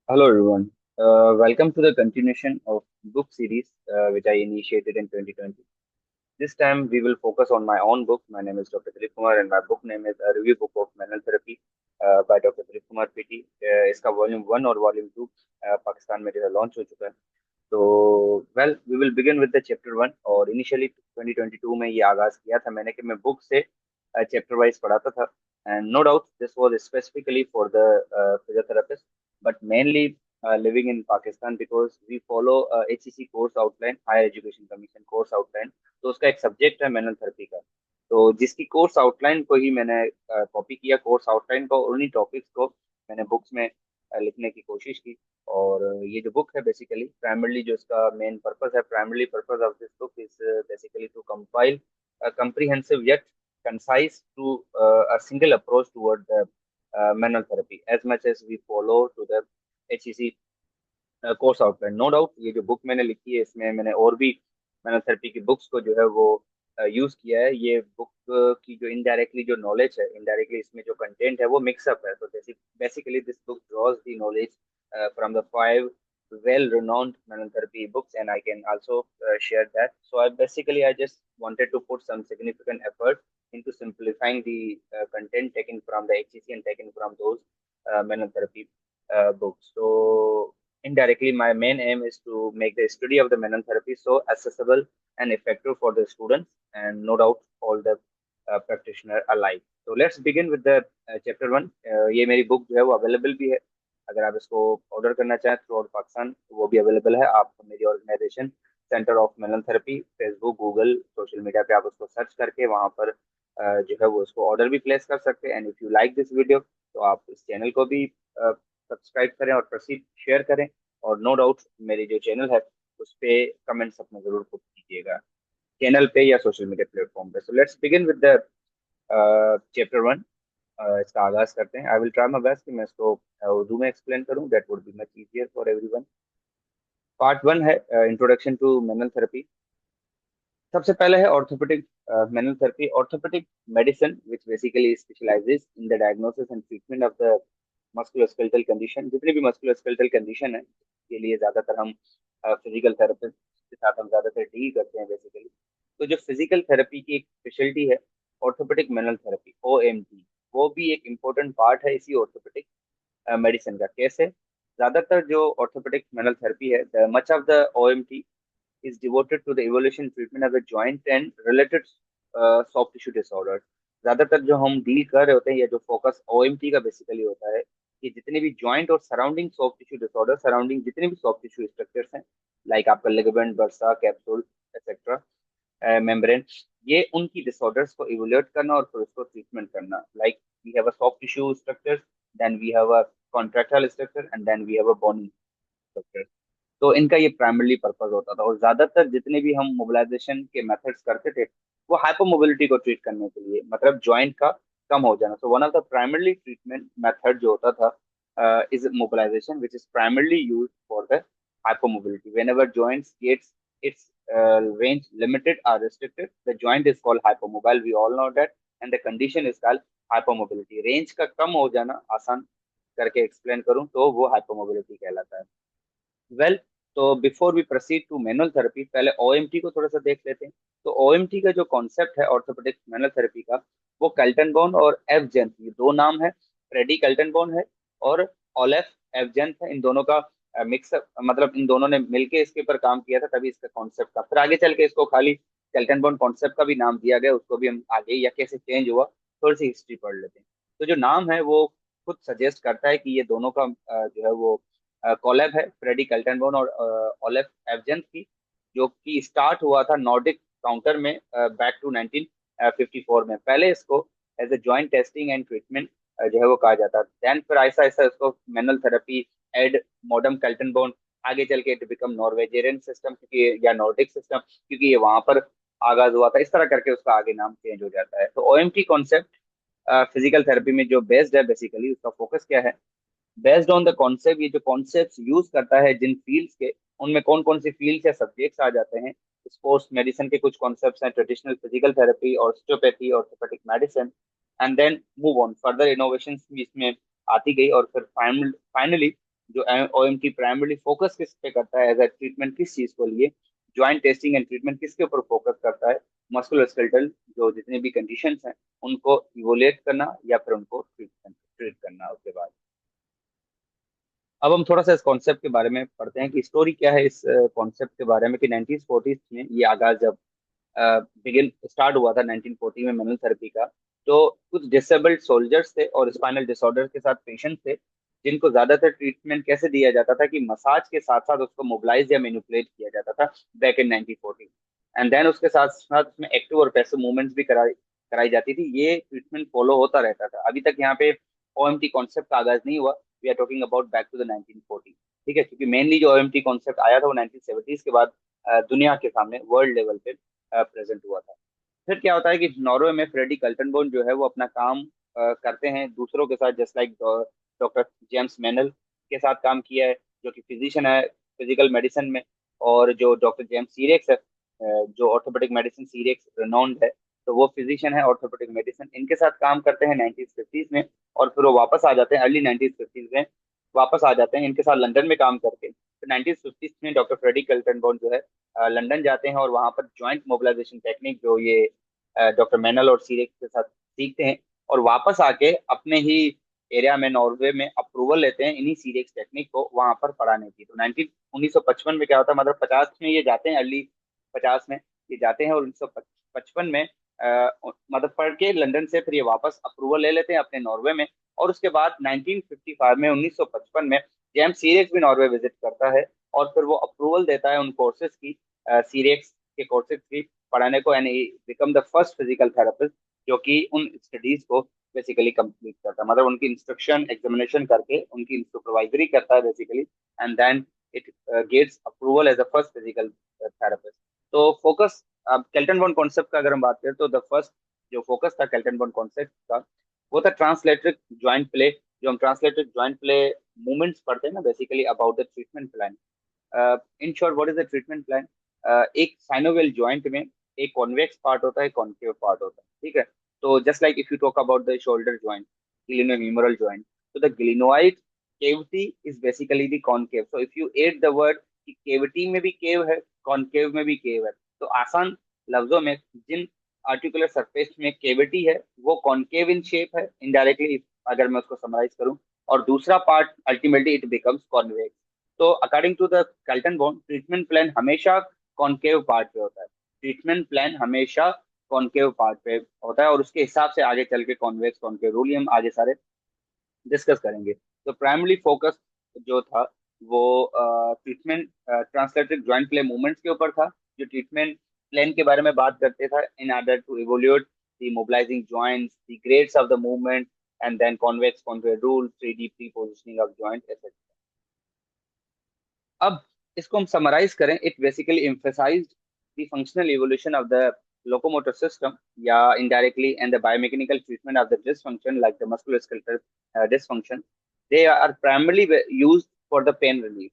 Hello everyone. Welcome to the continuation of book series which I initiated in 2020. This time we will focus on my own book. My name is Dr. Dilip Kumar and my book name is A Review Book of Manual Therapy by Dr. Dilip Kumar PT. इसका volume 1 और volume 2 Pakistan में जो है launch हो चुका है. तो well we will begin with the chapter 1 और इनिशियली 2022 में ये आगाज किया था मैंने कि मैं बुक से चैप्टर वाइज पढ़ाता था. And no doubt this was specifically for the physiotherapist but mainly living in Pakistan because we follow HEC course outline, Higher Education Commission course outline. तो उसका एक सब्जेक्ट है मैनुअल थेरेपी का. तो जिसकी कोर्स आउटलाइन को ही मैंने कॉपी किया, कोर्स आउटलाइन को, उन्हीं टॉपिक्स को मैंने बुक्स में लिखने की कोशिश की. और ये जो बुक है बेसिकली प्राइमरली जो इसका मेन पर्पस है, primarily purpose of this book is basically to compile comprehensive yet concise to a single approach toward the manual therapy as much as we follow to the HEC course outline. No doubt ये जो book मैंने लिखी है इसमें मैंने और भी मैनोथेरेपी की बुक्स को जो है वो यूज किया है. ये बुक की जो इनडायरेक्टली जो नॉलेज है, इनडायरेक्टली इसमें जो कंटेंट है वो मिक्सअप है. तो basically this book drawers the knowledge from the 5 well renowned manotherapy books and I can also share that. So I just wanted to put some significant effort into simplifying the content taken from the HCC and taken from those manotherapy books. So indirectly, my main aim is to make the study of the Menon therapy so accessible and effective for the students and no doubt all the practitioner alike. So let's begin with the chapter 1. ये मेरी book जो है वो available भी है. अगर आप इसको ऑर्डर करना चाहें थ्रू आउट पाकिस्तान तो वो भी अवेलेबल है. आप मेरी organisation centre of Mellon therapy Facebook Google social media पे आप उसको सर्च करके वहाँ पर जो है वो उसको ऑर्डर भी प्लेस कर सकते हैं. And if you like this video तो आप इस चैनल को भी सब्सक्राइब करें और प्रसिद्ध शेयर करें. और नो डाउट मेरी जो चैनल है उस पे कमेंट्स अपने जरूर पुट कीजिएगा, चैनल पे या सोशल मीडिया प्लेटफॉर्म पे. So let's begin with the chapter 1. इसका आगाज करते हैं. आई विल ट्राई माय बेस्ट कि मैं इसको उर्दू में एक्सप्लेन करूं. That would be much easier for everyone. Part 1 है इंट्रोडक्शन टू मैनुअल थेरेपी. सबसे पहले है orthopaedic manual therapy. Orthopaedic medicine which basically specialises in the diagnosis and treatment of the musculoskeletal condition. जितनी भी मस्कुलोस्केलेटल कंडीशन है के लिए ज्यादातर हम फिजिकल थेरेपिस्ट के साथ हम ज्यादातर डील करते हैं बेसिकली. तो जो फिजिकल थेरेपी की एक स्पेशलिटी है ऑर्थोपेडिक मैनुअल थेरेपी OMT, वो भी एक इम्पोर्टेंट पार्ट है इसी ऑर्थोपेडिक मेडिसिन का. कैसे? ज्यादातर जो ऑर्थोपेडिक मैनुअल थेरेपी है much of the OMT is devoted to the evolution treatment of the joint and related soft tissue disorders. ज्यादातर जो हम डील कर रहे होते हैं या जो फोकस OMT का बेसिकली होता है कि जितने भी जॉइंट और surrounding soft tissue disorder, surrounding जितने भी सॉफ्ट टिश्यू स्ट्रक्चर्स हैं लाइक आपका ligament, bursa, capsule etcetera, membrane, ये उनकी डिसऑर्डर्स को इवोल्यूट करना और फिर उसको ट्रीटमेंट करना. Like we have a soft tissue structure, then we have a contractile structure and then we have a bony structure. तो इनका ये प्राइमरली पर्पस होता था. और ज्यादातर जितने भी हम मोबिलाइजेशन के मेथड्स करते थे वो हाइपोमोबिलिटी को ट्रीट करने के लिए, मतलब जॉइंट का कम हो जाना. So one of the primarily treatment method जो होता था is mobilisation which is primarily use for the hypermobility. Whenever joints gets its range limited or restricted, the joint is called hypermobile. We all know that, and the condition is called hypermobility. Range का कम हो जाना, आसान करके explain करूं तो वो hypermobility कहलाता है. वेल, तो before we proceed to manual therapy पहले OMT को थोड़ा सा देख लेते हैं. तो OMT का जो कॉन्सेप्ट है ऑर्थोपेडिक मैनुअल थेरेपी का, वो कैल्टनबॉन और एफ जेंथ, ये दो नाम है. फ्रेडी कैल्टनबॉन है और ओलेफ एफ जेंथ है. इन दोनों का मिक्सअप, मतलब इन दोनों ने मिलके इसके ऊपर काम किया था तभी इसका कॉन्सेप्ट का. फिर आगे चल के इसको खाली कैल्टनबॉन कॉन्सेप्ट का भी नाम दिया गया, उसको भी हम आगे या कैसे चेंज हुआ थोड़ी सी हिस्ट्री पढ़ लेते हैं. तो जो नाम है वो खुद सजेस्ट करता है कि ये दोनों का जो है वो कोलैब है फ्रेडी कल्टनबर्न और ओलेफ एवजेंस की, जो कि स्टार्ट हुआ था नॉर्डिक काउंटर में बैक टू 1954 में. पहले इसको as a joint testing and treatment जो है वो कहा जाता है. देन फिर ऐसा ऐसा इसको मैनुअल थेरेपी एड मॉडर्न कल्टनबर्न, आगे चल के इट बिकम नॉर्वेजियन सिस्टम क्योंकि या नॉर्डिक सिस्टम क्योंकि ये वहां पर आगाज हुआ था. इस तरह करके उसका आगे नाम चेंज हो जाता है. तो OMT कॉन्सेप्ट फिजिकल थेरेपी में जो बेस्ड है बेसिकली उसका फोकस क्या है? बेस्ड ऑन द कॉन्सेप्ट, ये जो कॉन्सेप्ट यूज करता है जिन फील्ड्स के, उनमें कौन कौन सी फील्ड्स या सब्जेक्ट्स आ जाते हैं. स्पोर्ट्स मेडिसिन के कुछ कॉन्सेप्ट्स हैं, traditional physical therapy, osteopathy, orthopaedic medicine. And then move on further innovations भी इसमें आती गई और फिर फाइनली जो ओएमटी प्राइमरली फोकस किस पे करता है एज अ ट्रीटमेंट, किस चीज को लिए, ज्वाइंट टेस्टिंग एंड ट्रीटमेंट किसके ऊपर फोकस करता है, मस्कुलोस्केलेटल जो जितने भी कंडीशंस हैं उनको इवोल्यूट करना या फिर उनको ट्रीट करना। उसके बाद अब हम थोड़ा सा इस कॉन्सेप्ट के बारे में पढ़ते हैं कि स्टोरी क्या है इस कॉन्सेप्ट के बारे में, कि 1940s में ये आगाज जब बिगिन स्टार्ट हुआ था 1940 में मैनुअल थेरेपी का, तो कुछ डिसेबल्ड सोल्जर्स थे और स्पाइनल डिसऑर्डर के साथ पेशेंट थे, जिनको ज्यादातर ट्रीटमेंट कैसे दिया जाता था कि मसाज के साथ साथ उसको मोबिलाइज या मैनिपुलेट किया जाता था बैक इन 1940। एंड देन उसके साथ साथ उसमें एक्टिव और पैसिव मूवमेंट्स भी कराई कराई जाती थी। ये ट्रीटमेंट फॉलो होता रहता था। अभी तक यहाँ पे ओएमटी कॉन्सेप्ट का आगाज नहीं हुआ। We are talking about back to the 1940। ठीक है, क्योंकि मेनली जो ओएमटी कॉन्सेप्ट आया था वो 1970s के बाद दुनिया के सामने वर्ल्ड लेवल पे प्रेजेंट हुआ था। फिर क्या होता है कि नॉर्वे में फ्रेडी कल्टनबोन जो है वो अपना काम करते हैं दूसरों के साथ, जस्ट लाइक डॉक्टर जेम्स मेनल के साथ काम किया है, जो कि फिजिशियन है फिजिकल मेडिसिन में। और जो डॉक्टर जेम्स सीरेक्स है, जो ऑर्थोपेडिक मेडिसिन सीरेक्स रेनॉन्ड है, तो वो फिजिशियन है ऑर्थोपेडिक मेडिसिन। इनके साथ काम करते हैं 1950s में, और फिर वो वापस आ जाते हैं अर्ली 1950s में, वापस आ जाते हैं इनके साथ लंदन में काम करके। तो 1950s में डॉक्टर फ्रेडी कल्टनबोन जो है लंदन जाते हैं और वहां पर ज्वाइंट मोबिलाइजेशन टेक्निक जो ये डॉक्टर मैनल और सीरेक्स के साथ सीखते हैं, और वापस आके अपने ही एरिया में नॉर्वे में अप्रूवल लेते हैं इन्हीं सीरेक्स टेक्निक को वहां पर पढ़ाने की। तो 1955 में क्या होता है, मतलब 50 में ये जाते हैं, अर्ली 50 में ये जाते हैं, और 1955 में मतलब पढ़ के लंदन से फिर ये वापस अप्रूवल ले लेते हैं अपने नॉर्वे में। और उसके बाद 1955 में 1955 में जेम्स सीरेक्स भी नॉर्वे विजिट करता है, और फिर वो अप्रूवल देता है उन कोर्सेज की, सीरेक्स के कोर्सेज की पढ़ाने को, यानी become the first physical therapist जो कि उन स्टडीज को बेसिकली कंप्लीट करता है, मतलब उनकी इंस्ट्रक्शन एग्जामिनेशन करके उनकी सुपरवाइजरी करता है basically, and then it gets approval as a first physical therapist. तो फोकस, अब केल्टन बॉन्ड कॉन्सेप्ट का अगर हम बात करें तो द फर्स्ट जो फोकस था केल्टन बॉन्ड कॉन्सेप्ट का, वो था ट्रांसलेटरिक ज्वाइंट प्ले। जो हम ट्रांसलेटरिक ज्वाइंट प्ले मूवमेंट्स पढ़ते हैं ना basically about the treatment plan. In short what is the treatment plan? एक साइनोवियल जॉइंट में एक कॉन्वेक्स पार्ट होता है, कॉन्केव पार्ट होता है, ठीक है। तो just like if you talk about the shoulder joint, glenohumeral joint, तो the glenoid cavity is basically the concave. So if you add the word कि cavity में भी केव है, कॉन्केव में भी केव है, तो आसान लफ्जों में जिन आर्टिकुलर सरफेस में केविटी है वो कॉन्केव इन शेप है इनडायरेक्टली, अगर मैं उसको समराइज करूं, और दूसरा part ultimately it becomes convex. तो according to the Kaltenborn, treatment plan हमेशा कॉन्केव पार्ट पे होता है। ट्रीटमेंट प्लान हमेशा कॉन्केव पार्ट पे होता है, और उसके हिसाब से आगे चल के कॉन्वेक्स कॉन्केव रूल हम आगे सारे डिस्कस करेंगे। तो प्राइमरी फोकस जो था वो treatment translated joint play movements के ऊपर था, जो ट्रीटमेंट प्लान के बारे में बात करते था in order to evolute the mobilising joints, the grades of the movement, and then convex conveyor rule, 3D pre positioning of joint etcetera. अब इसको हम समराइज करें, it basically emphasized the functional evolution of the locomotor system, या indirectly, and the biomechanical treatment of the dysfunction like the musculoskeletal dysfunction. They are primarily used for the pain relief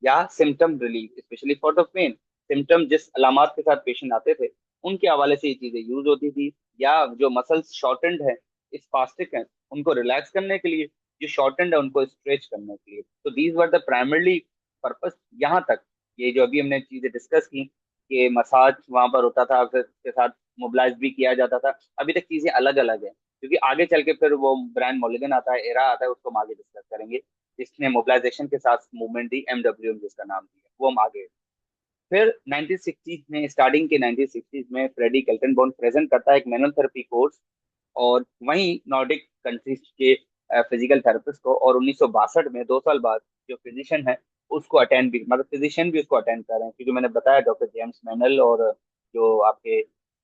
या symptom relief, specially for the pain. Symptom जिस अलामत के साथ patient आते थे उनके हवाले से ये चीजें यूज होती थी, या जो मसल्स शॉर्टेंड है, स्पास्टिक है, उनको रिलैक्स करने के लिए, जो शॉर्टेंड है उनको स्ट्रेच करने के लिए। तो these were the primarily purpose. यहाँ तक ये जो अभी हमने चीजें डिस्कस की कि मसाज वहां पर होता था, फिर उसके साथ मोबिलाइज भी किया जाता था, अभी तक चीजें अलग अलग है, क्योंकि आगे चल के फिर वो ब्रांड मोलिगन आता है, एरा आता है, उसको हम आगे डिस्कस करेंगे, जिसने मोबिलाइजेशन के साथ मूवमेंट दी, एमडब्ल्यूएम जिसका नाम दिया, वो हम आगे। फिर 1960s में, स्टार्टिंग के 1960s में फ्रेडी केल्टनबॉर्न प्रेजेंट करता है एक मैनुअल थेरेपी कोर्स, और वहीं नॉर्डिक कंट्रीज के फिजिकल थेरेपिस्ट को, और 1962 में 2 साल बाद जो फिजिशियन है उसको अटेंड भी, मतलब फिजिशियन भी उसको अटेंड कर रहे हैं, क्योंकि मैंने बताया डॉक्टर जेम्स मैनल और जो आपके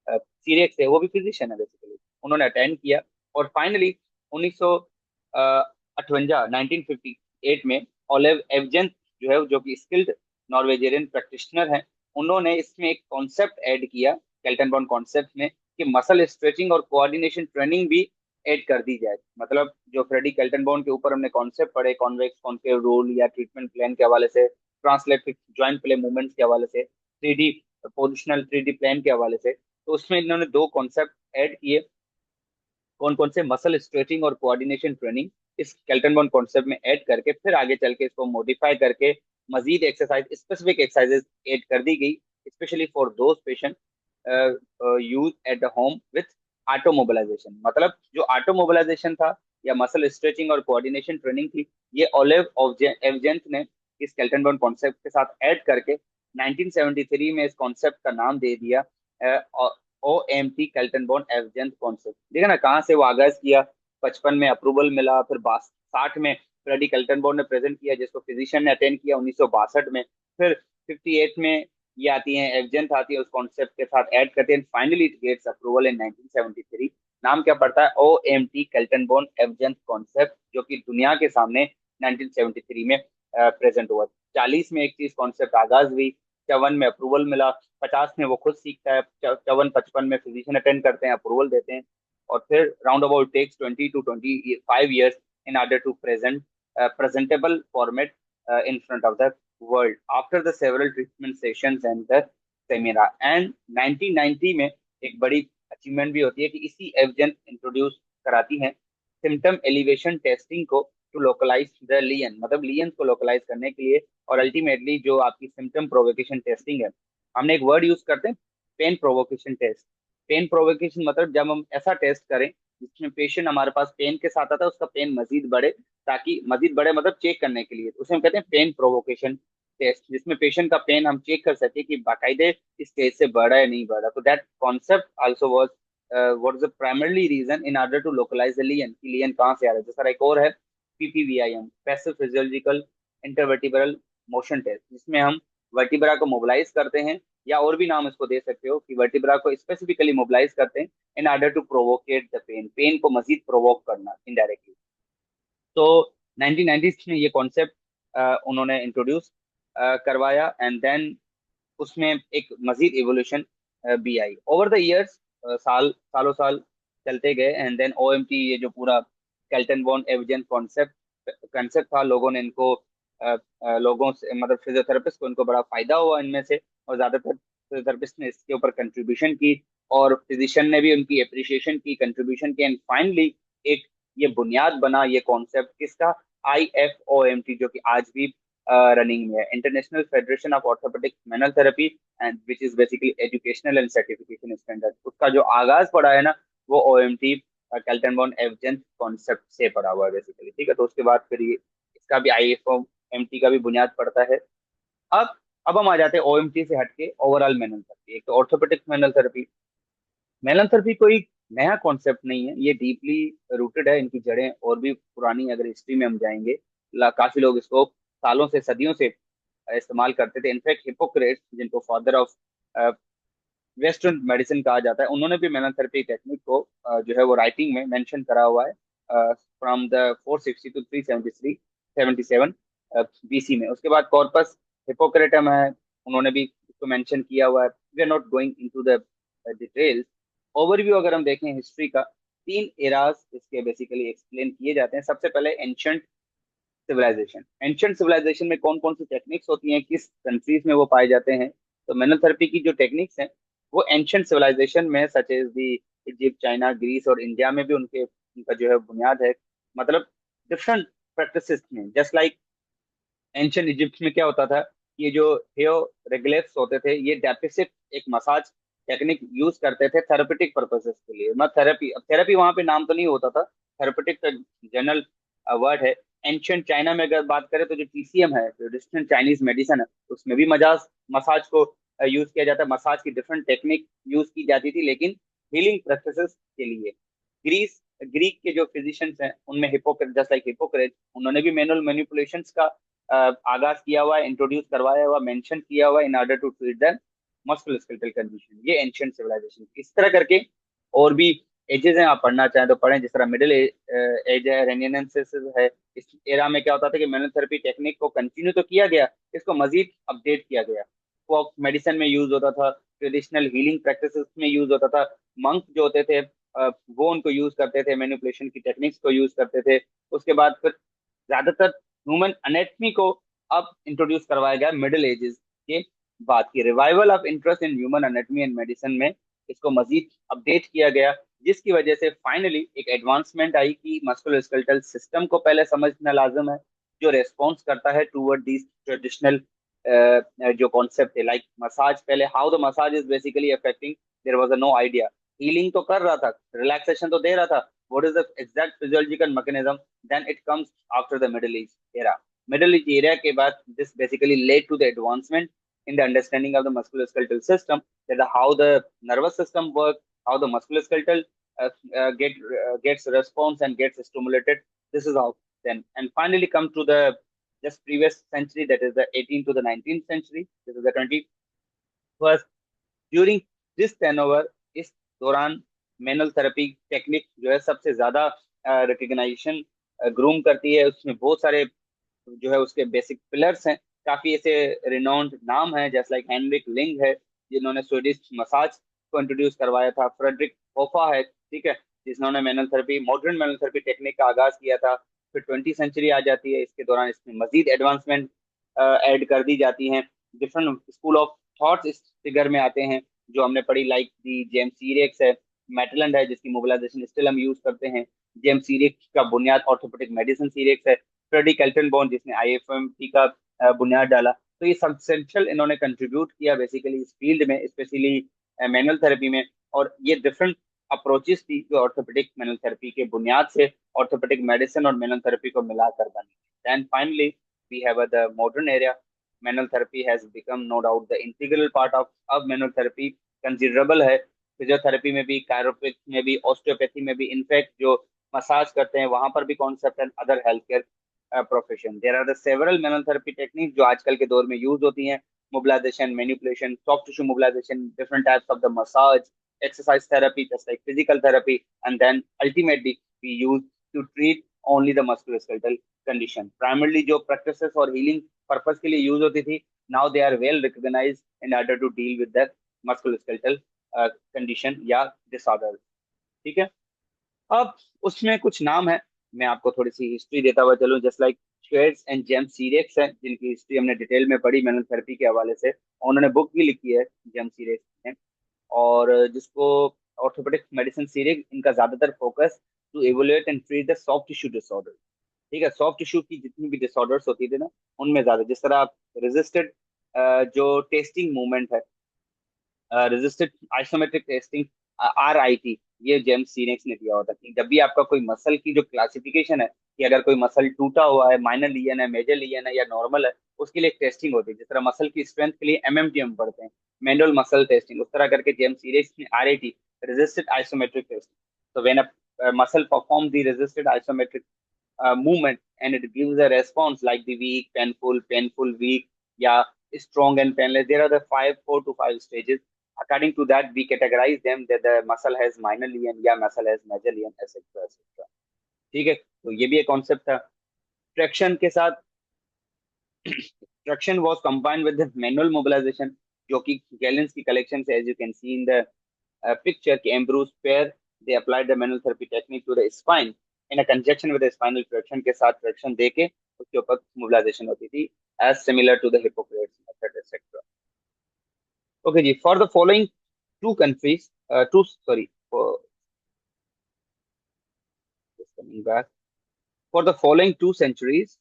सीरियस है वो भी फिजिशियन है बेसिकली, उन्होंने अटेंड किया। और फाइनली 1958 1958 में ओलेव एवजेंस जो है, जो कि स्किल्ड नॉर्वेजियन प्रैक्टिशनर हैं, उन्होंने इसमें एक कॉन्सेप्ट ऐड किया केल्टनबॉर्न कॉन्सेप्ट में, कि मसल स्ट्रेचिंग और कोऑर्डिनेशन ट्रेनिंग भी ऐड कर दी जाए। मतलब जो फ्रेडी केल्टनबॉर्न के ऊपर हमने कॉन्सेप्ट पढ़े, कॉन्वेक्स कॉन्केव रूल या ट्रीटमेंट प्लान के हवाले से, ट्रांसलेटिक ज्वाइंट प्ले मूवमेंट्स के हवाले से, 3D पोजिशनल 3D प्लान के हवाले से, तो उसमें इन्होंने 2 कॉन्सेप्ट ऐड किए। कौन कौन से? मसल स्ट्रेचिंग और कोऑर्डिनेशन ट्रेनिंग। इस केल्टन बॉन्ड कॉन्सेप्ट में ऐड करके फिर आगे चल के इसको मॉडिफाई करके मजीद एक्सरसाइज स्पेसिफिक एक्सरसाइजेस ऐड कर दी गई, specially for those patient use at the home with automobilisation. मतलब जो ऑटोमोबिलाइजेशन था या मसल स्ट्रेचिंग और कोऑर्डिनेशन ट्रेनिंग थी, ये ओलेव एवजेंथ ने इस केल्टन बॉन्ड कॉन्सेप्ट के साथ ऐड करके 1973 में इस कॉन्सेप्ट का नाम दे दिया O M T Kaltenborn Evjenth concept. देखा ना कहाँ से वो आगाज किया। 55 में अप्रूवल मिला, फिर 60 में फ्रेडी केल्टन बॉन्ड ने प्रेजेंट किया जिसको फिजिशियन ने अटेंड किया 1962 में। फिर 58 में ये आती है एवजेंथ आती है, उस कॉन्सेप्ट के साथ ऐड करते हैं, finally it gets approval in 1973। नाम क्या पड़ता है? O M T Kaltenborn Evjenth concept, जो कि दुनिया के सामने 1973 में प्रेजेंट हुआ। 40 में एक चीज कॉन्सेप्ट आगाज हुई, 54 में अप्रूवल मिला, 50 में वो खुद सीखता है, 54 55 में फिजिशियन अटेंड करते हैं, अप्रूवल देते हैं, और फिर round about takes 20 to 25 years in order to present presentable format in front of the world after the several treatment sessions and the seminar। and 1990 में एक बड़ी अचीवमेंट भी होती है कि इसी एविडेंस इंट्रोड्यूस कराती है सिम्टम एलिवेशन टेस्टिंग को टू लोकलाइज द लियन, मतलब लियंस को लोकलाइज करने के लिए। और अल्टीमेटली जो आपकी सिम्टम प्रोवोकेशन टेस्टिंग है, हमने एक वर्ड यूज करते हैं, pain provocation test. Pain provocation मतलब जब हम ऐसा टेस्ट करें जिसमें पेशेंट हमारे पास पेन के साथ आता है, उसका पेन मजीद बढ़े, ताकि मजीद बढ़े मतलब चेक करने के लिए, उसे हम कहते हैं पेन प्रोवोकेशन टेस्ट, जिसमें पेशेंट का पेन हम चेक कर सके कि बाकायदे इस स्टेज से बढ़ा है नहीं बढ़ा। तो that concept also was what is the primarily reason in order to localise the lesion, कि लियन कहाँ से आ रहा है। जैसा एक और है PPIVM, passive physiological intervertebral motion test, जिसमें हम वर्टिब्रा को मोबिलाइज करते हैं, या और भी नाम इसको दे सकते हो कि वर्टिब्रा को स्पेसिफिकली मोबिलाइज करते हैं in order to provocate the pain, pain को मजीद प्रोवोक करना इनडायरेक्टली। तो 1990s में ये कॉन्सेप्ट उन्होंने इंट्रोड्यूस करवाया, एंड देन उसमें एक मजीद इवोल्यूशन भी आई ओवर द इयर्स। सालों साल चलते गए, एंड देन ओएमटी, ये जो पूरा Kelton bond evidence concept concept था, लोगों ने इनको लोगों से मतलब फिजियोथेरेपिस्ट को इनको बड़ा फायदा हुआ इनमें से, और ज्यादातर फिजियोथेरेपिस्ट ने इसके ऊपर कंट्रीब्यूशन की, और फिजिशियन ने भी उनकी अप्रिशिएशन की, कंट्रीब्यूशन की, एंड फाइनली एक ये बुनियाद बना ये कॉन्सेप्ट किसका? IFOMT, जो कि आज भी रनिंग में है, international federation of orthopaedic manual therapy, and which is basically educational and certification standard. उसका जो आगाज पड़ा है ना, वो OMT Kelton bond evidence concept से पड़ा हुआ है बेसिकली। ठीक है, तो उसके बाद फिर ये इसका भी IFOMT का भी बुनियाद पड़ता है। अब हम आ जाते हैं OMT से हटके ओवरऑल मैनुअल थेरेपी। एक तो orthopaedic manual therapy, manual therapy कोई नया कॉन्सेप्ट नहीं है, ये डीपली रूटेड है, इनकी जड़ें और भी पुरानी, अगर हिस्ट्री में हम जाएंगे काफी लोग इसको सालों से सदियों से इस्तेमाल करते थे। इनफैक्ट हिपोक्रेट्स, जिनको फादर ऑफ वेस्टर्न मेडिसिन कहा जाता है, उन्होंने भी मैनुअल थेरेपी टेक्निक को जो है वो राइटिंग में मेंशन करा हुआ है फ्रॉम द 460 to 373 77 BC में। उसके बाद कॉर्पस हिपोक्रेटम है, उन्होंने भी इसको मेंशन किया हुआ है। We are not going into the details. Overview अगर हम देखें हिस्ट्री का, तीन एराज इसके बेसिकली एक्सप्लेन किए जाते हैं। सबसे पहले एंशंट सिविलाइजेशन। एंशंट सिविलाइजेशन में कौन कौन सी टेक्निक्स होती हैं, किस कंट्रीज में वो पाए जाते हैं? तो मैनुअल थेरेपी की जो टेक्निक्स हैं वो एंशंट सिविलाइजेशन में, such as the Egypt, China, Greece और इंडिया में भी उनका जो है बुनियाद है। मतलब डिफरेंट प्रैक्टिसेस में, जस्ट लाइक एंशियंट इजिप्ट में क्या होता था, ये जो हेयोरेग्लिफ्स होते थे, ये डेफिसिट एक मसाज टेक्निक यूज करते थे थेरेपेटिक पर्पसेस के लिए। मतलब थेरेपी, अब थेरेपी वहां पे नाम तो नहीं होता था, थेरेपेटिक का जनरल वर्ड है। एंशियंट चाइना में अगर बात करें तो जो TCM है, ट्रेडिशनल चाइनीज मेडिसिन है, उसमें भी मजाज मसाज को यूज किया जाता है, मसाज की डिफरेंट टेक्निक यूज की जाती थी, लेकिन हीलिंग प्रोसेसेस के लिए। ग्रीस ग्रीक के जो फिजिशियंस हैं उनमें हिपोक्रेट, जस्ट लाइक हिपोक्रेट, उन्होंने भी मैनुअल मैनिपुलेशंस का आगाज किया हुआ है, इंट्रोड्यूस करवाया हुआ, मेंशन किया हुआ in order to treat the musculoskeletal condition. ये एंशियंट सिविलाइजेशन। इस तरह करके और भी एजेस हैं, आप पढ़ना चाहें तो पढ़ें। जिस तरह मिडिल एज है, रेनियनेंसिस है, इस एरा में क्या होता था कि मैनुअल थेरेपी टेक्निक को कंटिन्यू तो किया गया, इसको मजीद अपडेट किया गया। वो मेडिसिन में यूज होता था, ट्रेडिशनल हीलिंग प्रैक्टिसेस में यूज होता था। मंक जो होते थे वो उनको यूज करते थे, मैनिपुलेशन की टेक्निक्स को यूज करते थे। उसके बाद फिर ज्यादातर ह्यूमन अनेटमी को अब इंट्रोड्यूस करवाया गया मिडिल एजेस के बाद की। Revival of interest in human anatomy and medicine में इसको मजीद अपडेट किया गया, जिसकी वजह से फाइनली एक एडवांसमेंट आई कि मस्कुलोस्केलेटल सिस्टम को पहले समझना लाजम है, जो रेस्पॉन्स करता है टूवर्ड दिस ट्रेडिशनल जो कॉन्सेप्ट है, लाइक मसाज। पहले how the massage is basically affecting, there was a no idea. Healing तो कर रहा था, रिलैक्सेशन तो दे रहा था, what is the exact physiological mechanism, then it comes after the Middle East era. Middle East era के बाद this basically led to the advancement in the understanding of the musculoskeletal system, that the, how the nervous system works, how the musculoskeletal gets response and gets stimulated. This is how. Then and finally come to the just previous century, that is the 18th to the 19th century. This is the 21st. During this turnover, इस दौरान manual therapy technique जो है सबसे ज्यादा recognisation groom करती है। उसमें बहुत सारे जो है उसके बेसिक पिलर्स हैं, काफी ऐसे रिनाउंड नाम हैं, जैसे लाइक हेनरिक लिंग है जिन्होंने स्वीडिश मसाज को इंट्रोड्यूस करवाया था, फ्रेडरिक होफा है, ठीक है, जिन्होंने manual therapy, modern manual therapy technique का आगाज किया था। फिर 20 सेंचुरी आ जाती है, इसके दौरान इसमें मजीद एडवांसमेंट ऐड कर दी जाती हैं। डिफरेंट स्कूल ऑफ थॉट्स इस फिगर में आते हैं जो हमने पढ़ी, लाइक दी जेम्स सीरेक्स है, मेटलैंड है जिसकी मोबिलाइजेशन स्टिल हम यूज करते हैं। जेम्स सीरेक्स का बुनियाद ऑर्थोपेडिक मेडिसिन सीरेक्स है। फ्रेडी कैल्टनबॉर्न जिसने आईएफएमटी का बुनियाद डाला। तो ये सबसेंशियल इन्होंने कंट्रीब्यूट किया बेसिकली इस फील्ड में, स्पेशली मैनुअल थेरेपी में। और ये डिफरेंट अप्रोचेस थी जो ऑर्थोपेडिक मैनुअल थेरेपी के बुनियाद से ऑर्थोपेडिक मेडिसिन और मैनुअल थेरेपी को मिलाकर बनी। And finally we have the modern area. Manual therapy has become no doubt the integral part of, अब मैनुअल थेरेपी कंसिडरेबल है फिजियोथेरेपी में भी, कायरोप्रैक्टिस में भी, ऑस्टियोपैथी में भी। इनफैक्ट जो मसाज करते हैं वहां पर भी concept and other health care profession. There are the several manual therapy technique जो आजकल के दौर में यूज होती हैं, mobilisation, manipulation, soft tissue mobilisation, different types of the massage, exercise therapy, just like physical therapy, and then ultimately we use to treat only the musculoskeletal condition. Primarily जो practices और healing purpose के लिए use होती थी, now they are well recognized in order to deal with the musculoskeletal condition या disorder. ठीक है। अब उसमें कुछ नाम है, मैं आपको थोड़ी सी हिस्ट्री देता हुआ चलूं। जस्ट लाइक श्वेड्स एंड जेम्स सीरेक्स हैं जिनकी हिस्ट्री हमने डिटेल में पढ़ी मैनुअल थेरेपी के हवाले से, उन्होंने बुक भी लिखी है जेम्स सीरेक्स ने। और जिसको ऑर्थोपेडिक मेडिसिन सीरीज, इनका ज्यादातर focus to evaluate and treat the soft tissue disorder. ठीक है, सॉफ्ट टिश्यू की जितनी भी डिसऑर्डर्स होती थी ना, उनमें ज्यादा, जिस तरह आप रेजिस्टेड जो टेस्टिंग मूवमेंट है, रेजिस्टेड आइसोमेट्रिक टेस्टिंग, आरआईटी, ये जेम्स सीनेक्स ने दिया होता कि जब भी आपका कोई मसल की जो क्लासिफिकेशन है कि अगर कोई मसल टूटा हुआ है, माइनर लियन है, मेजर लियन है या नॉर्मल है, उसके लिए एक टेस्टिंग होती है। जिस तरह मसल की स्ट्रेंथ के लिए एमएमटी हम पढ़ते हैं, मैनुअल मसल टेस्टिंग, उस तरह करके जेम्स सीनेक्स ने आरआईटी, रेजिस्टेड आइसोमेट्रिक टेस्टिंग। तो when a muscle perform the resisted isometric movement and it gives a response like the weak, painful, painful, weak, yeah, strong and painless. There are the four to five stages. According to that, we categorize them that the muscle has minor lesion, या muscle has major lesion, etc. etc. ठीक है, तो ये भी एक concept था। Traction के साथ, traction was combined with manual mobilisation, जो कि गैलेंस की कलेक्शन से, as you can see in the picture कि Ambroise Paré they applied the manual therapy technique to the spine in a conjunction with spinal traction के साथ traction देके उसके ऊपर मोबिलाइजेशन होती थी, as similar to the Hippocrates method etcetera. Okay ji, for the following two countries, to sorry for coming back, for the following 2 centuries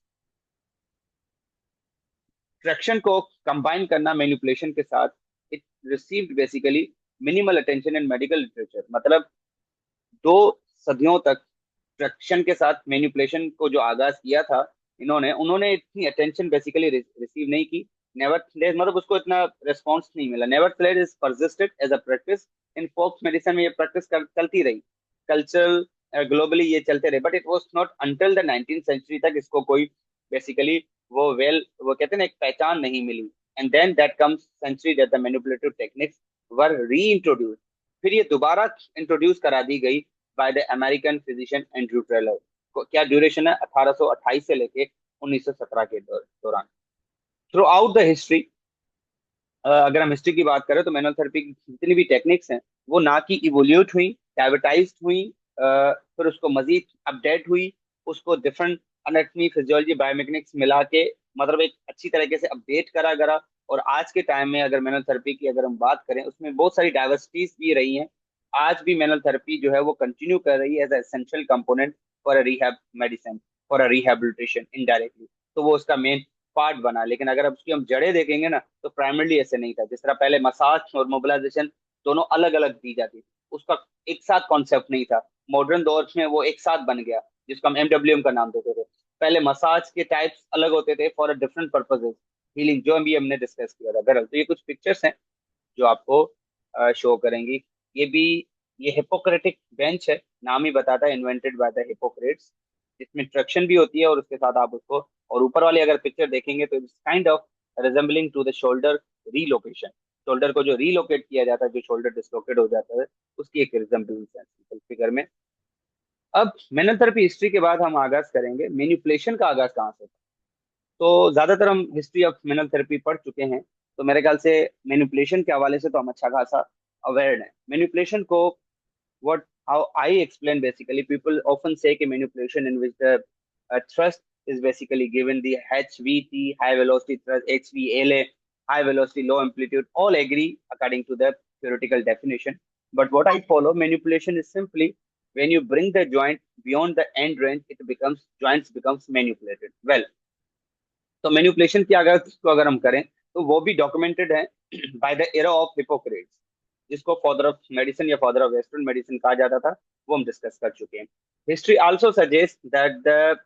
traction को combine करना manipulation के साथ, it received basically minimal attention in medical literature. मतलब 2 सदियों तक traction के साथ manipulation को जो आगाज किया था इन्होंने, उन्होंने इतनी अटेंशन बेसिकली रिसीव नहीं की। नेवर, मतलब उसको इतना रिस्पॉन्स नहीं मिला। Never is persisted as a practice in folk medicine में, ये प्रैक्टिस चलती रही, कल्चरल ग्लोबली ये चलते रहे, but it was not until the 19th century तक इसको कोई बेसिकली वो कहते हैं ना, एक पहचान नहीं मिली। And then that comes century that the manipulative techniques were reintroduce, फिर ये दोबारा इंट्रोड्यूस करा दी गई by the American physician Andrew Taylor. क्या ड्यूरेशन है, 1828 से लेके 1917 के दौरान। थ्रू आउट द हिस्ट्री, अगर हम हिस्ट्री की बात करें तो मैनुअल थेरेपी की जितनी भी टेक्निक्स हैं वो ना कि इवोल्यूट हुई, प्राइवेटाइज हुई, फिर उसको मजीद अपडेट हुई, उसको डिफरेंट एनाटॉमी, फिजियोलॉजी, बायोमेकेनिक्स मिला के मतलब एक अच्छी तरीके से अपडेट करा गया। और आज के टाइम में अगर मैनुअल थेरेपी की अगर हम बात करें, उसमें बहुत सारी डाइवर्सिटीज भी रही हैं। आज भी मैनुअल थेरेपी जो है वो कंटिन्यू कर रही है as essential component for a rehab medicine, for a rehabilitation indirectly. तो वो उसका मेन पार्ट बना। लेकिन अगर अब उसकी हम जड़ें देखेंगे ना, तो प्राइमरली ऐसे नहीं था। जिस तरह पहले मसाज और मोबिलाइजेशन दोनों अलग अलग दी जाती, उसका एक साथ कॉन्सेप्ट नहीं था। मॉडर्न दौर में वो एक साथ बन गया, जिसको हम एमडब्ल्यूएम का नाम देते थे। पहले मसाज के टाइप्स अलग होते थे for a different purposes, healing, जो अभी हमने डिस्कस किया था। गरल तो ये कुछ पिक्चर्स हैं जो आपको शो करेंगी। ये भी, ये हिपोक्रेटिक बेंच है, नाम ही बताता है, इन्वेंटेड बाय द हिपोक्रेट्स। जिसमें ट्रक्शन भी होती है और उसके साथ आप उसको, और ऊपर वाली अगर पिक्चर देखेंगे तो it's kind of resembling to the shoulder relocation. Shoulder को जो रीलोकेट किया जाता है, जो शोल्डर डिसलोकेट हो जाता है, उसकी एक रिजेंबलेंस है फिगर में। अब मैनुअल थेरेपी हिस्ट्री के बाद हम आगाज करेंगे मैनिपुलेशन का आगाज कहाँ से। तो ज्यादातर हम हिस्ट्री ऑफ मैनुअल थेरेपी पढ़ चुके हैं, तो मेरे ख्याल से मैनिपुलेशन के हवाले से तो हम अच्छा खासा अवेयर हैं। मैनिपुलेशन को, what how I explain, basically people often say कि manipulation in which the thrust is basically given the HVT, high velocity thrust, HVLA, high velocity low amplitude, all agree according to the theoretical definition. But what I follow, manipulation is simply when you bring the joint beyond the end range, it becomes, joints becomes manipulated. Well, तो manipulation की अगर को अगर हम करें, तो वो भी डॉक्यूमेंटेड है by the era of Hippocrates, जिसको फादर ऑफ मेडिसिन या फादर ऑफ वेस्टर्न मेडिसिन कहा जाता था। वो हम डिस्कस कर चुके हैं। History also suggest that the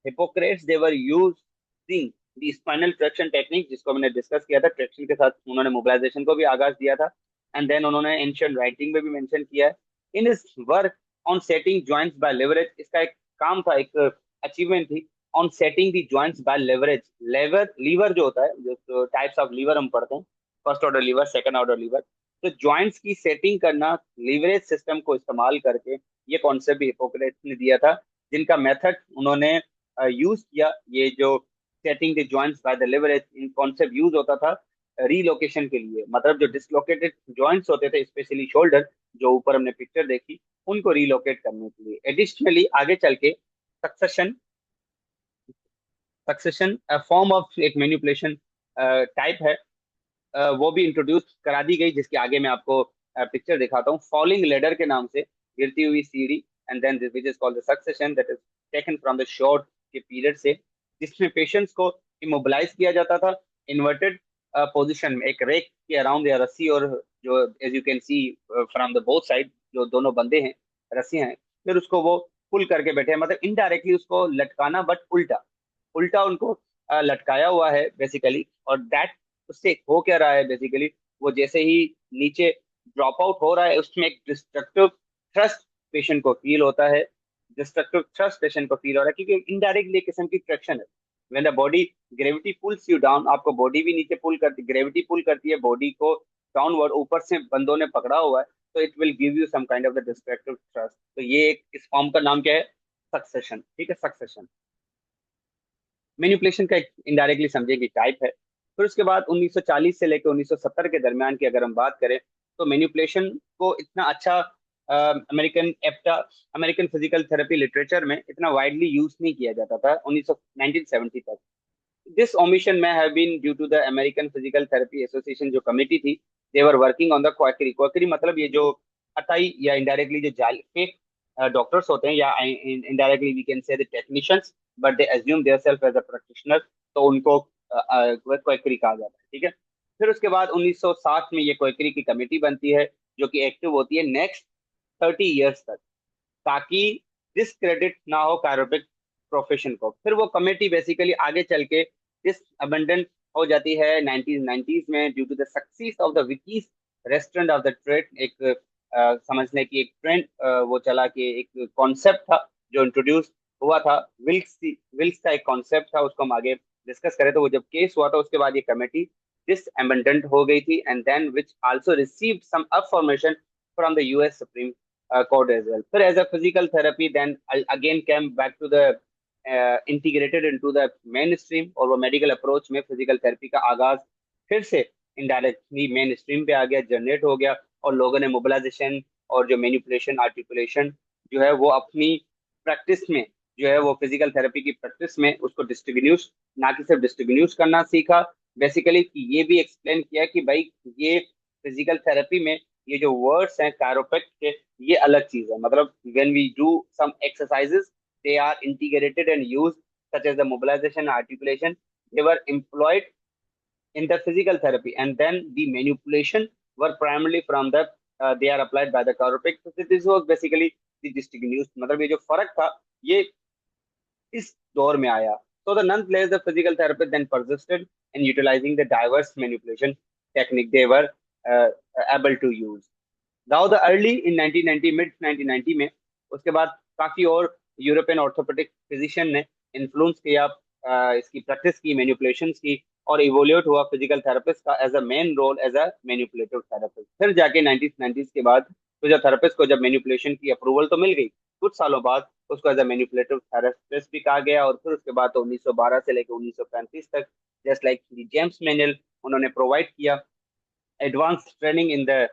Hippocrates they were using the spinal traction technique, जिसको हमने डिस्कस किया था। ट्रैक्शन के साथ उन्होंने मोबिलाइजेशन को भी आगाज दिया था। एंड देन उन्होंने एंशियंट राइटिंग में भी मेंशन किया है in his work on setting joints by leverage. इसका एक काम था, एक अचीवमेंट थी, on setting the joints by leverage. Lever, lever जो होता है, जो टाइप्स ऑफ लीवर हम पढ़ते हैं, first order liver, second order liver, तो जॉइंट्स की सेटिंग करना लीवरेज सिस्टम को इस्तेमाल करके, ये कॉन्सेप्ट भी हिपोक्रेट्स ने दिया था। जिनका मेथड उन्होंने यूज किया, ये जो setting the joints by the leverage, in concept use होता था रीलोकेशन के लिए। मतलब जो डिसलोकेटेड जॉइंट्स होते थे, स्पेशली शोल्डर, जो ऊपर हमने पिक्चर देखी, उनको रीलोकेट करने के लिए। एडिशनली आगे चल के सक्सेशन, सक्सेशन फॉर्म ऑफ एक मैनिपुलेशन टाइप है, वो भी इंट्रोड्यूस करा दी गई, जिसके आगे मैं आपको पिक्चर दिखाता हूँ। फॉलिंग लेडर के नाम से, गिरती हुई सीढ़ी, and then which is called the succussion, that is taken from the short के पीरियड से, जिसमें पेशेंट्स को इमोबिलाइज किया जाता था इन्वर्टेड पोजिशन में, एक रेक के अराउंड या रस्सी, और जो as you can see from the both side, जो दोनों बंदे हैं, रस्सियां हैं, फिर उसको वो पुल करके बैठे हैं। मतलब इनडायरेक्टली उसको लटकाना, बट उल्टा, उल्टा उनको लटकाया हुआ है बेसिकली। और दैट, उससे हो क्या रहा है बेसिकली, वो जैसे ही नीचे ड्रॉप आउट हो रहा है, उसमें एक डिस्ट्रक्टिव थ्रस्ट पेशेंट को फील होता है। डिस्ट्रक्टिव थ्रस्ट पेशेंट को फील हो रहा है, क्योंकि इनडायरेक्टली एक किस्म की ट्रैक्शन है। When the body, gravity pools you down, आपको बॉडी भी नीचे पुल करती, ग्रेविटी पुल करती है बॉडी को डाउनवर्ड, ऊपर से बंदों ने पकड़ा हुआ है, तो it will give you some kind of the destructive thrust. तो ये एक, इस फॉर्म का नाम क्या है, सक्सेशन। ठीक है, सक्सेशन मैनिपुलेशन का एक इनडायरेक्टली समझे कि टाइप है। फिर उसके बाद 1940 से लेकर 1970 के दरमियान की अगर हम बात करें, तो मैनिपुलेशन को इतना अच्छा American एप्टा, American Physical therapy literature में इतना वाइडली यूज नहीं किया जाता था 1970 तक। This omission may have been due to the American Physical Therapy Association, जो कमिटी थी, they were working on the quackery. Quackery मतलब ये जो अताई या इनडायरेक्टली जो जाल फेक डॉक्टर्स होते हैं, या indirectly we can say the technicians, but they assume their self as a practitioner, तो उनको क्वाकरी कहा जाता है। ठीक है। फिर उसके बाद 1960 में ये क्वाकरी की कमेटी बनती है, जो कि एक्टिव होती है नेक्स्ट 30 ईयर्स तक, ताकि डिसक्रेडिट ना हो कायरोप्रेक्ट प्रोफेशन को। फिर वो कमेटी बेसिकली आगे चल के डिस अबंडेंट हो जाती है 1990s में, due to the success of the wikis restaurant of the trade. एक समझने की एक ट्रेंड वो चला कि एक कॉन्सेप्ट था जो इंट्रोड्यूस हुआ था, विल्क्स, विल्क्स का एक कॉन्सेप्ट था, उसको हम आगे डिस्कस करें। तो वो जब केस हुआ था, उसके बाद ये कमेटी डिस अबंडेंट हो गई थी, and then which also received some affirmation from the US Supreme court as well. So as a physical therapy, then I again came back to the integrated into the mainstream, और वो medical approach में physical therapy का आगाज फिर से indirectly main stream पे आ गया, generate हो गया, और लोगों ने मोबिलाइजेशन और जो मैनिपुलेशन, आर्टिकुलेशन जो है वो अपनी प्रैक्टिस में, जो है वो फिजिकल थेरेपी की प्रैक्टिस में उसको डिस्ट्रीब्यूट, ना कि सिर्फ डिस्ट्रीब्यूट करना सीखा बेसिकली, कि ये भी एक्सप्लेन किया कि भाई ये फिजिकल थेरेपी में ये जो वर्ड्स हैं कायरोप्रैक्ट के, ये अलग चीज है। मतलब when we do some exercises, they are integrated and use such as the mobilisation, articulation, they were employed in the physical therapy, and then the manipulation were primarily from the they are applied by the chiropractic. So this was basically the distinguished, मतलब ये जो फर्क था ये इस दौर में आया. So the nonetheless the physical therapist then persisted in utilizing the diverse manipulation technique they were uh, able to use. Now the early in 1990, mid 1990 में उसके बाद काफी और यूरोपियन ऑर्थोपेडिक फिजिशियन ने इन्फ्लुएंस किया, इसकी प्रैक्टिस की, मैनिपुलेशंस की, और इवोल्यूट हुआ फिजिकल थेरेपिस्ट का as a main role as a manipulative therapist. फिर जाके 1990s के बाद फिजियोथेरेपिस्ट को जब मैनिपुलेशन की अप्रूवल तो मिल गई, कुछ सालों बाद उसको एज अ मैनिपुलेटिव थेरेपिस्ट भी कहा गया. और फिर उसके बाद तो 1912 से लेकर 1935 तक जस्ट लाइक जेम्स मैनुअल उन्होंने प्रोवाइड किया advance training in the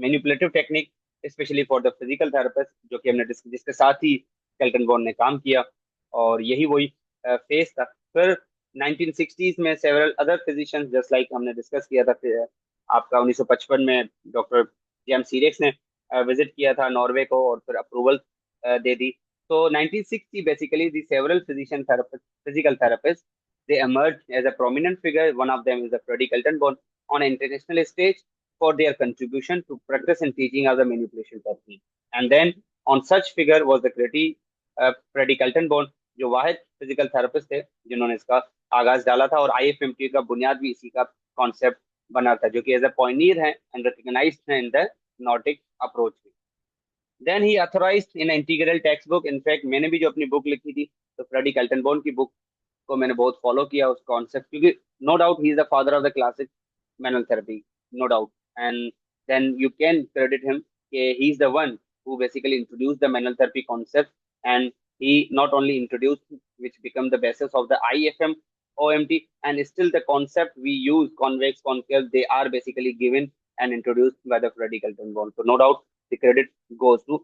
manipulative technique, specially for the physical therapist, जो कि हमने जिसके साथ ही केल्टन बॉन्ड ने काम किया. और यही वही फेस था. फिर 1960s में several other physicians just like हमने डिस्कस किया था, फिर आपका 1955 में डॉक्टर जेम्स सीरेक्स ने विजिट किया था नॉर्वे को और फिर अप्रूवल दे दी. तो 1960 basically the several physician therapists, physical therapists, they emerged as a prominent figure. One of them is the Freddie Kelton on an international stage for their contribution to practice and teaching of the manipulation technique. And then on such figure was the Freddie Kelton जो वाहिद physical therapist थे जिन्होंने इसका आगाज डाला था, और आईएफएमटी का बुनियाद भी इसी का कॉन्सेप्ट बना था, जो कि एज अ पॉइनियर है एंड रिकग्नाइज्ड है in the Nordic approach. Then he authorised in integral textbook. In fact मैंने भी जो अपनी बुक लिखी थी, तो फ्रेडी कैल्टनबॉर्न की बुक को मैंने बहुत फॉलो किया उस कॉन्सेप्ट, क्योंकि no doubt he is the father of the classic manual therapy, no doubt. And then you can credit him कि he is the one who basically introduced the manual therapy concept, and he not only introduced which become the basis of the IFM OMT, and still the concept we use convex concave, they are basically given and introduced by the Freddie Kelton-Bond. So no doubt the credit goes to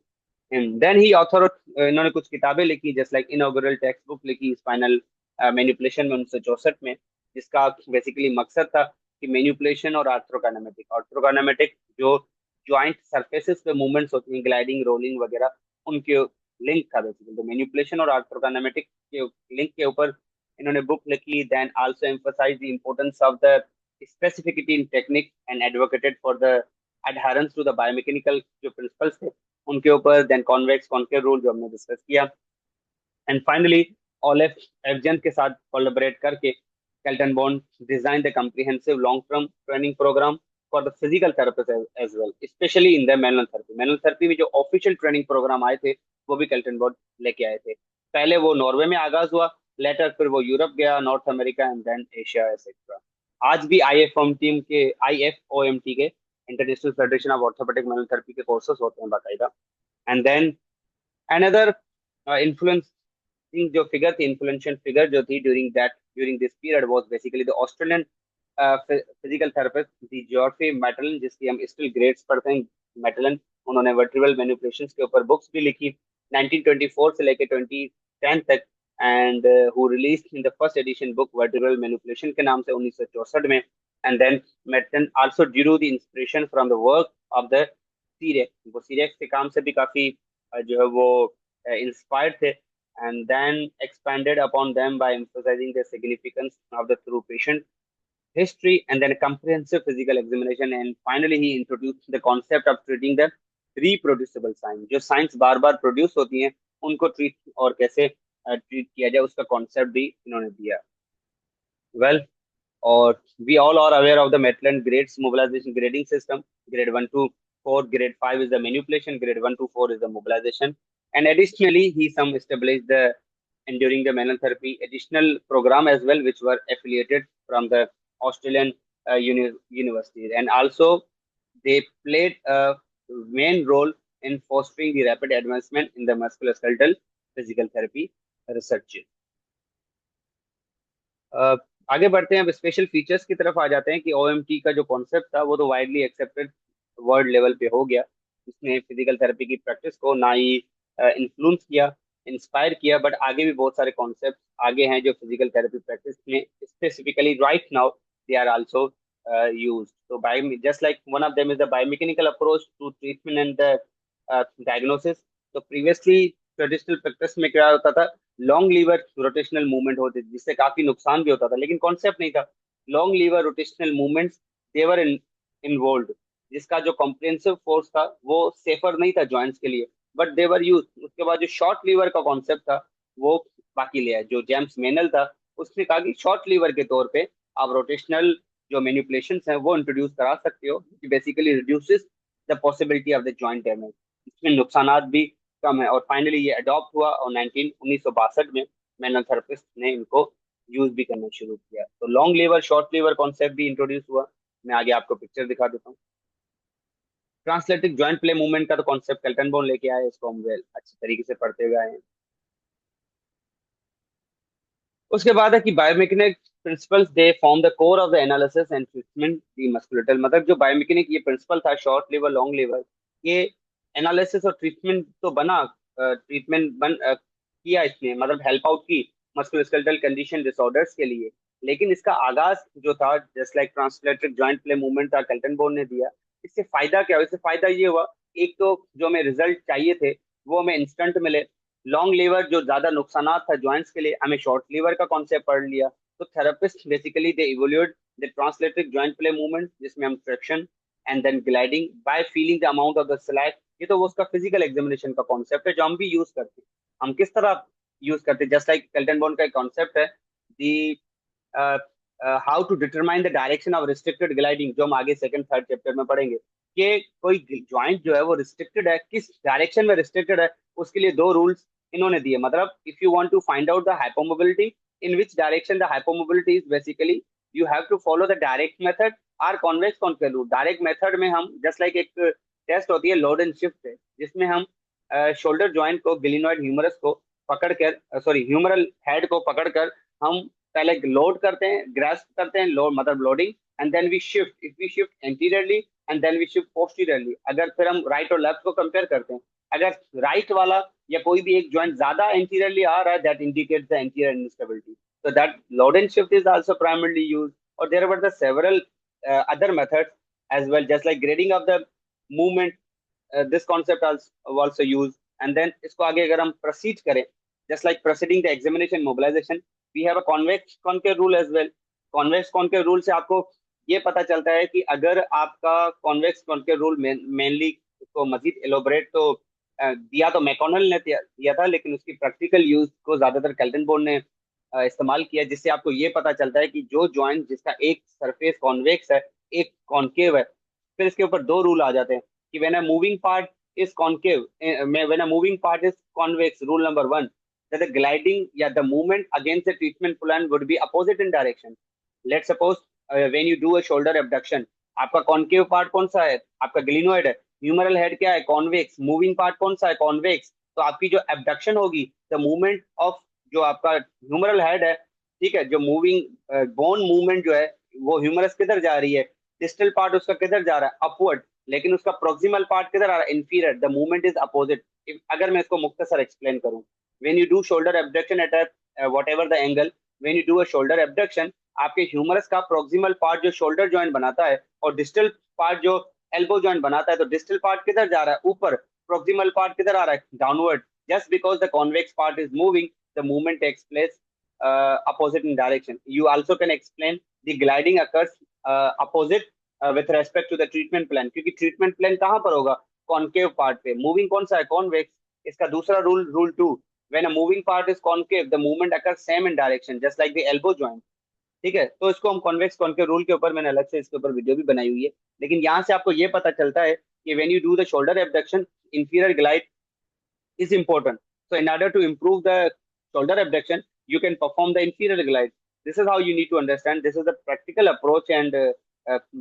him. Then he authored इन्होंने कुछ किताबें लिखी, just like inaugural text book लिखी spinal manipulation में 1964 में, जिसका basically मकसद था कि मैनिपुलेशन और आर्थ्रोकाइनेमेटिक जो ज्वाइंट सरफेसेस पे मूवमेंट्स होती हैं, ग्लाइडिंग, रोलिंग वगैरह, उनके लिंक था बेसिकली. तो मैनिपुलेशन और आर्थ्रोकाइनेमेटिक के लिंक के ऊपर इन्होंने बुक लिखी. Then also emphasise the importance of the specificity in technique and advocated for the adherence to the biomechanical जो प्रिंसिपल्स थे उनके ऊपर. देन कॉन्वेक्स कॉन्केव रूल जो हमने डिस्कस किया. एंड फाइनली ऑलेफ एफजन के साथ कोलैबोरेट करके Kaltenborn design the comprehensive long term training programme for the physical therapist as well, specially in the manual therapy. Manual therapy में जो ऑफिशियल ट्रेनिंग प्रोग्राम आए थे वो भी केल्टन बॉन्ड लेके आए थे. पहले वो नॉर्वे में आगाज हुआ, लेटर फिर वो यूरोप गया, North America and then Asia etcetera. आज भी I F O M T के international federation of orthopaedic manual therapy के कोर्सेज होते हैं बाकायदा. एंड देन अनदर इन्फ्लुएंसिंग जो फिगर थी, इन्फ्लुएंशियल फिगर जो थी during this period was basically the Australian physical therapist the जॉर्फी मेटलन, जिसकी हम स्टिल ग्रेड्स पढ़ते हैं. मेटलन उन्होंने वर्टिब्रल मैनिपुलेशंस के ऊपर बुक्स भी लिखी 1924 से लेकर 2010 तक, and who released in the first edition book vertebral manipulation के नाम से 1964 में. And then Maitland also drew the inspiration from the work of the Cyriax, वो सीरेक्स के काम से भी काफी जो है वो इंस्पायर्ड थे. And then expanded upon them by emphasising the significance of the thorough patient history and then a comprehensive physical examination, and finally he introduced the concept of treating the reproducible signs. जो science बार बार produce होती हैं उनको treat और कैसे treat किया जाए उसका concept भी इन्होंने दिया. वेल, और we all are aware of the Maitland grades mobilization grading system. Grade 1 to 4, grade 5 is the manipulation, grade 1 to 4 is the mobilization. And additionally, he some established the enduring the manual therapy additional program as well, which were affiliated from the Australian universities. And also, they played a main role in fostering the rapid advancement in the musculoskeletal physical therapy research. आगे बढ़ते हैं, अब special features की तरफ आ जाते हैं कि OMT का जो कॉन्सेप्ट था वो तो वाइडली एक्सेप्टेड वर्ल्ड लेवल पे हो गया. इसने फिजिकल थेरेपी की प्रैक्टिस को ना ही इन्फ्लुएंस किया, इंस्पायर किया, बट आगे भी बहुत सारे कॉन्सेप्ट आगे हैं जो फिजिकल थेरेपी प्रैक्टिस में specifically right now they are also used. So just like one of them is the biomechanical approach to treatment and the diagnosis. तो previously ट्रेडिशनल प्रैक्टिस में क्या होता था, लॉन्ग लीवर रोटेशनल मूवमेंट होते थे जिससे काफी नुकसान भी होता था, लेकिन कॉन्सेप्ट नहीं था लॉन्ग लीवर रोटेशनल मूवमेंट्स देवर इन्वॉल्व, जिसका जो कॉम्प्रिहेंसिव फोर्स था वो सेफर नहीं था जॉइंट्स के लिए, बट देवर यूज। उसके बाद जो शॉर्ट लीवर का कॉन्सेप्ट था वो बाकी लिया है। जो जेम्स मेनल था उसने कहा कि शॉर्ट लीवर के तौर पे आप रोटेशनल जो मैनिपुलेशन हैं वो इंट्रोड्यूस करा सकते हो, कि basically reduces the possibility of the joint damage, इसमें नुकसानात भी कम है। और फाइनली ये अडॉप्ट हुआ और 1962 में मैनुअल थेरेपिस्ट ने इनको यूज भी करना शुरू किया। तो long lever short lever concept भी इंट्रोड्यूस हुआ। मैं आगे आपको पिक्चर दिखा देता हूँ। ट्रांसलेटिक जॉइंट प्ले मूवमेंट का तो कॉन्सेप्ट केल्टन बोन लेके आए, इसको हम वेल अच्छी तरीके से पढ़ते हुए आए हैं। उसके बाद है कि biomechanic principles they form the core of the analysis and treatment the musculoskeletal, मतलब जो बायोमेकेनिक ये प्रिंसिपल था शॉर्ट लीवर लॉन्ग लीवर, ये एनालिसिस और ट्रीटमेंट तो बना, ट्रीटमेंट किया इसने, मतलब हेल्प आउट की मस्कुलोस्केलेटल कंडीशन डिसऑर्डर्स के लिए। लेकिन इसका आगाज जो था just like translated joint play movement था केल्टन बोन ने दिया। इससे फायदा क्या हुआ? इससे फायदा ये हुआ, एक तो जो हमें रिजल्ट चाहिए थे वो हमें इंस्टेंट मिले। लॉन्ग लीवर जो ज्यादा नुकसान था जॉइंट्स के लिए, हमें शॉर्ट लीवर का कॉन्सेप्ट पढ़ लिया। तो therapist basically they evaluate the translated joint play movement, जिसमें हम friction and then gliding by feeling the amount of the slack, ये तो वो उसका फिजिकल एग्जामिनेशन का कॉन्सेप्ट है जो हम भी यूज करते हैं। हम किस तरह यूज करते हैं, जस्ट लाइक केल्टन बॉन्ड का एक कॉन्सेप्ट है the how to determine the direction of restricted gliding, जो हम आगे सेकंड थर्ड चैप्टर में पढ़ेंगे कि कोई ज्वाइंट जो है वो रिस्ट्रिक्टेड है, किस डायरेक्शन में रिस्ट्रिक्टेड है, उसके लिए दो रूल्स इन्होंने दिए। मतलब if you want to find out the hypomobility, in which direction the hypomobility is, basically you have to follow the direct method or convex concave rule. Direct method में हम जस्ट लाइक एक test होती है load and shift है, जिसमें हम shoulder joint को glenoid humerus को पकड़कर, सॉरी ह्यूमरल हेड को पकड़कर हम पहले लोड करते हैं, ग्रास्प करते हैं, लोड मतलब loading, and then we shift, if we shift anteriorly and then we shift posteriorly. अगर फिर हम राइट और लेफ्ट को कंपेयर करते हैं, अगर राइट वाला या कोई भी एक ज्वाइंट ज्यादा एंटीरियरली आ रहा है, that indicates the anterior instability. So that load and shift is also primarily used, or there were the several other methods as well, just like grading of the movement. This concept also used, and then इसको आगे अगर हम proceed करें, just like proceeding the examination mobilization, we have a convex concave rule as well. convex concave rule से आपको ये पता चलता है कि अगर आपका convex concave rule mainly उसको मजीद एलोबरेट तो दिया तो मैकॉनल ने दिया था, लेकिन उसकी प्रैक्टिकल यूज को ज्यादातर केल्टन बोर्न ने इस्तेमाल किया, जिससे आपको ये पता चलता है कि जो ज्वाइंट जिसका एक सरफेस कॉन्वेक्स है एक कॉन्केव है, फिर इसके ऊपर दो रूल आ जाते हैं कि when a moving part is concave, when a moving part is convex, rule number one, that the gliding या the movement against the treatment plan would be opposite in direction. Let's suppose when you do a shoulder abduction, आपका concave part कौन सा है? आपका glenoid है। Humeral head क्या है? Convex. Moving part कौन सा है? कॉन्वेक्स। तो आपकी जो एबडक्शन होगी, द मूवमेंट ऑफ जो आपका ह्यूमरल हेड है, ठीक है, जो मूविंग बोन मूवमेंट जो है वो ह्यूमरस किधर जा रही है, डिस्टल पार्ट उसका किधर जा रहा है? अपवर्ड। लेकिन उसका प्रोक्सिमल पार्ट किधर आ रहा है? Inferior. The movement is opposite. अगर मैं इसको मुख्तसर एक्सप्लेन करूं, when you do shoulder abduction at a whatever the angle, when you do a shoulder abduction, आपके ह्यूमरस का प्रोक्सिमल पार्ट जो शोल्डर जॉइंट बनाता है और डिस्टल पार्ट जो एल्बो जॉइंट बनाता है, तो डिस्टल पार्ट किधर जा रहा है? ऊपर। प्रोक्सिमल पार्ट किधर आ रहा है? Downward. Just because the convex part is moving, the movement takes place opposite in direction. You also can explain the gliding occurs opposite with respect to the treatment plan, क्योंकि treatment plan कहाँ पर होगा? Concave part पे। Moving कौन सा है? Convex. इसका दूसरा rule, rule two, when a moving part is concave, the movement occurs same in direction, just like the elbow joint. ठीक है, तो इसको हम कॉन्वेक्स कॉन्केव रूल के ऊपर मैंने अलग से इसके ऊपर वीडियो भी बनाई हुई है, लेकिन यहाँ से आपको ये पता चलता है कि when you do the shoulder abduction, inferior glide is important. So in order to improve the shoulder abduction, you can perform the inferior glide. This is how you need to understand. This is the practical approach and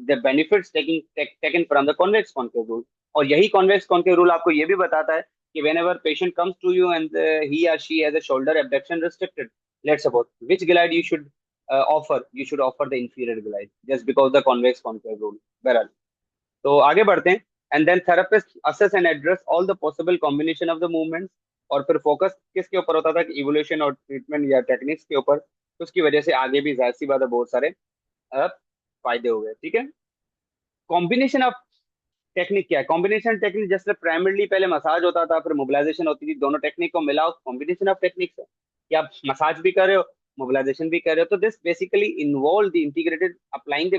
the benefits taken from the convex concave rule. और यही convex concave rule आपको ये भी बताता है कि whenever patient comes to you and he or she has a shoulder abduction restricted, let's suppose, which glide you should offer? You should offer the inferior glide, just because the convex concave rule. बहरहाल, तो आगे बढ़ते हैं। And then therapist assess and address all the possible combination of the movements. और फिर focus किसके ऊपर होता था? कि इवोल्यूशन और ट्रीटमेंट या टेक्निक्स के ऊपर। तो उसकी वजह से आगे भी जाहिर सी बात है बहुत सारे फायदे हो गए, ठीक है। कॉम्बिनेशन ऑफ टेक्निक क्या है? कॉम्बिनेशन टेक्निक जैसे प्राइमरली पहले मसाज होता था, फिर मोबिलाइजेशन होती थी, दोनों टेक्निक को मिलाओ, कॉम्बिनेशन ऑफ टेक्निक्स है कि आप मसाज भी कर रहे हो, मोबिलाइजेशन भी कर रहे हो। तो this basically involve the integrated applying the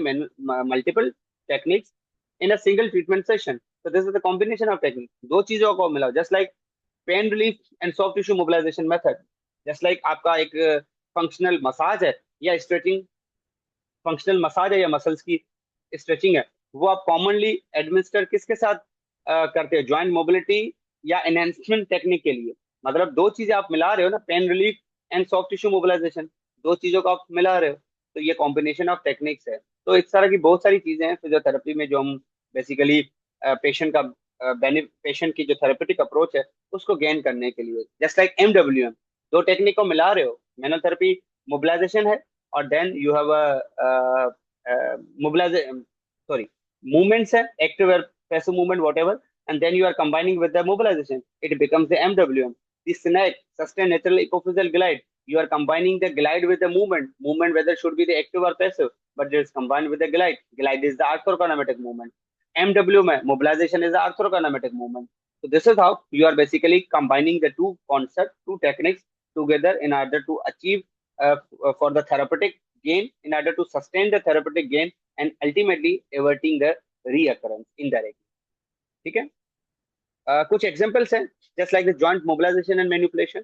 multiple techniques in a single treatment session. तो this is the combination of technique, दो चीजों को मिलाओ, just like pain relief and soft tissue mobilization method. Just like आपका एक functional massage है या stretching, functional massage है या मसल्स की स्ट्रेचिंग है, वो आप कॉमनली एडमिनिस्टर किसके साथ करते हो? ज्वाइंट मोबिलिटी या एनहेंसमेंट टेक्निक के लिए। मतलब दो चीजें आप मिला रहे हो ना, pain relief and soft tissue mobilisation, दो चीजों को आप मिला रहे हो, तो ये कॉम्बिनेशन ऑफ टेक्निक्स है। तो इस तरह की बहुत सारी चीजें हैं फिजियोथेरेपी में जो हम बेसिकली पेशेंट का पेशेंट की जो थेरेपेटिक अप्रोच है उसको गेन करने के लिए, जस्ट लाइक MWM, दो टेक्निक को मिला रहे हो, मैनुअल थेरेपी मोबिलाइजेशन है, और then you have mobilization, sorry, movements है, active or passive movement, whatever, and then you are combining with the mobilization, it becomes the MWM. The SNAC, sustain natural epiphyseal glide, you are combining the glide with the movement whether should be the active or passive, but it is combined with the glide is the arthrokinematic movement. MWM है, mobilization is the arthrokinematic movement. So this is how you are basically combining the two concepts, two techniques together in order to achieve for the therapeutic gain, in order to sustain the therapeutic gain and ultimately averting the reoccurrence indirectly, ठीक है। कुछ examples हैं, just like the joint mobilisation and manipulation,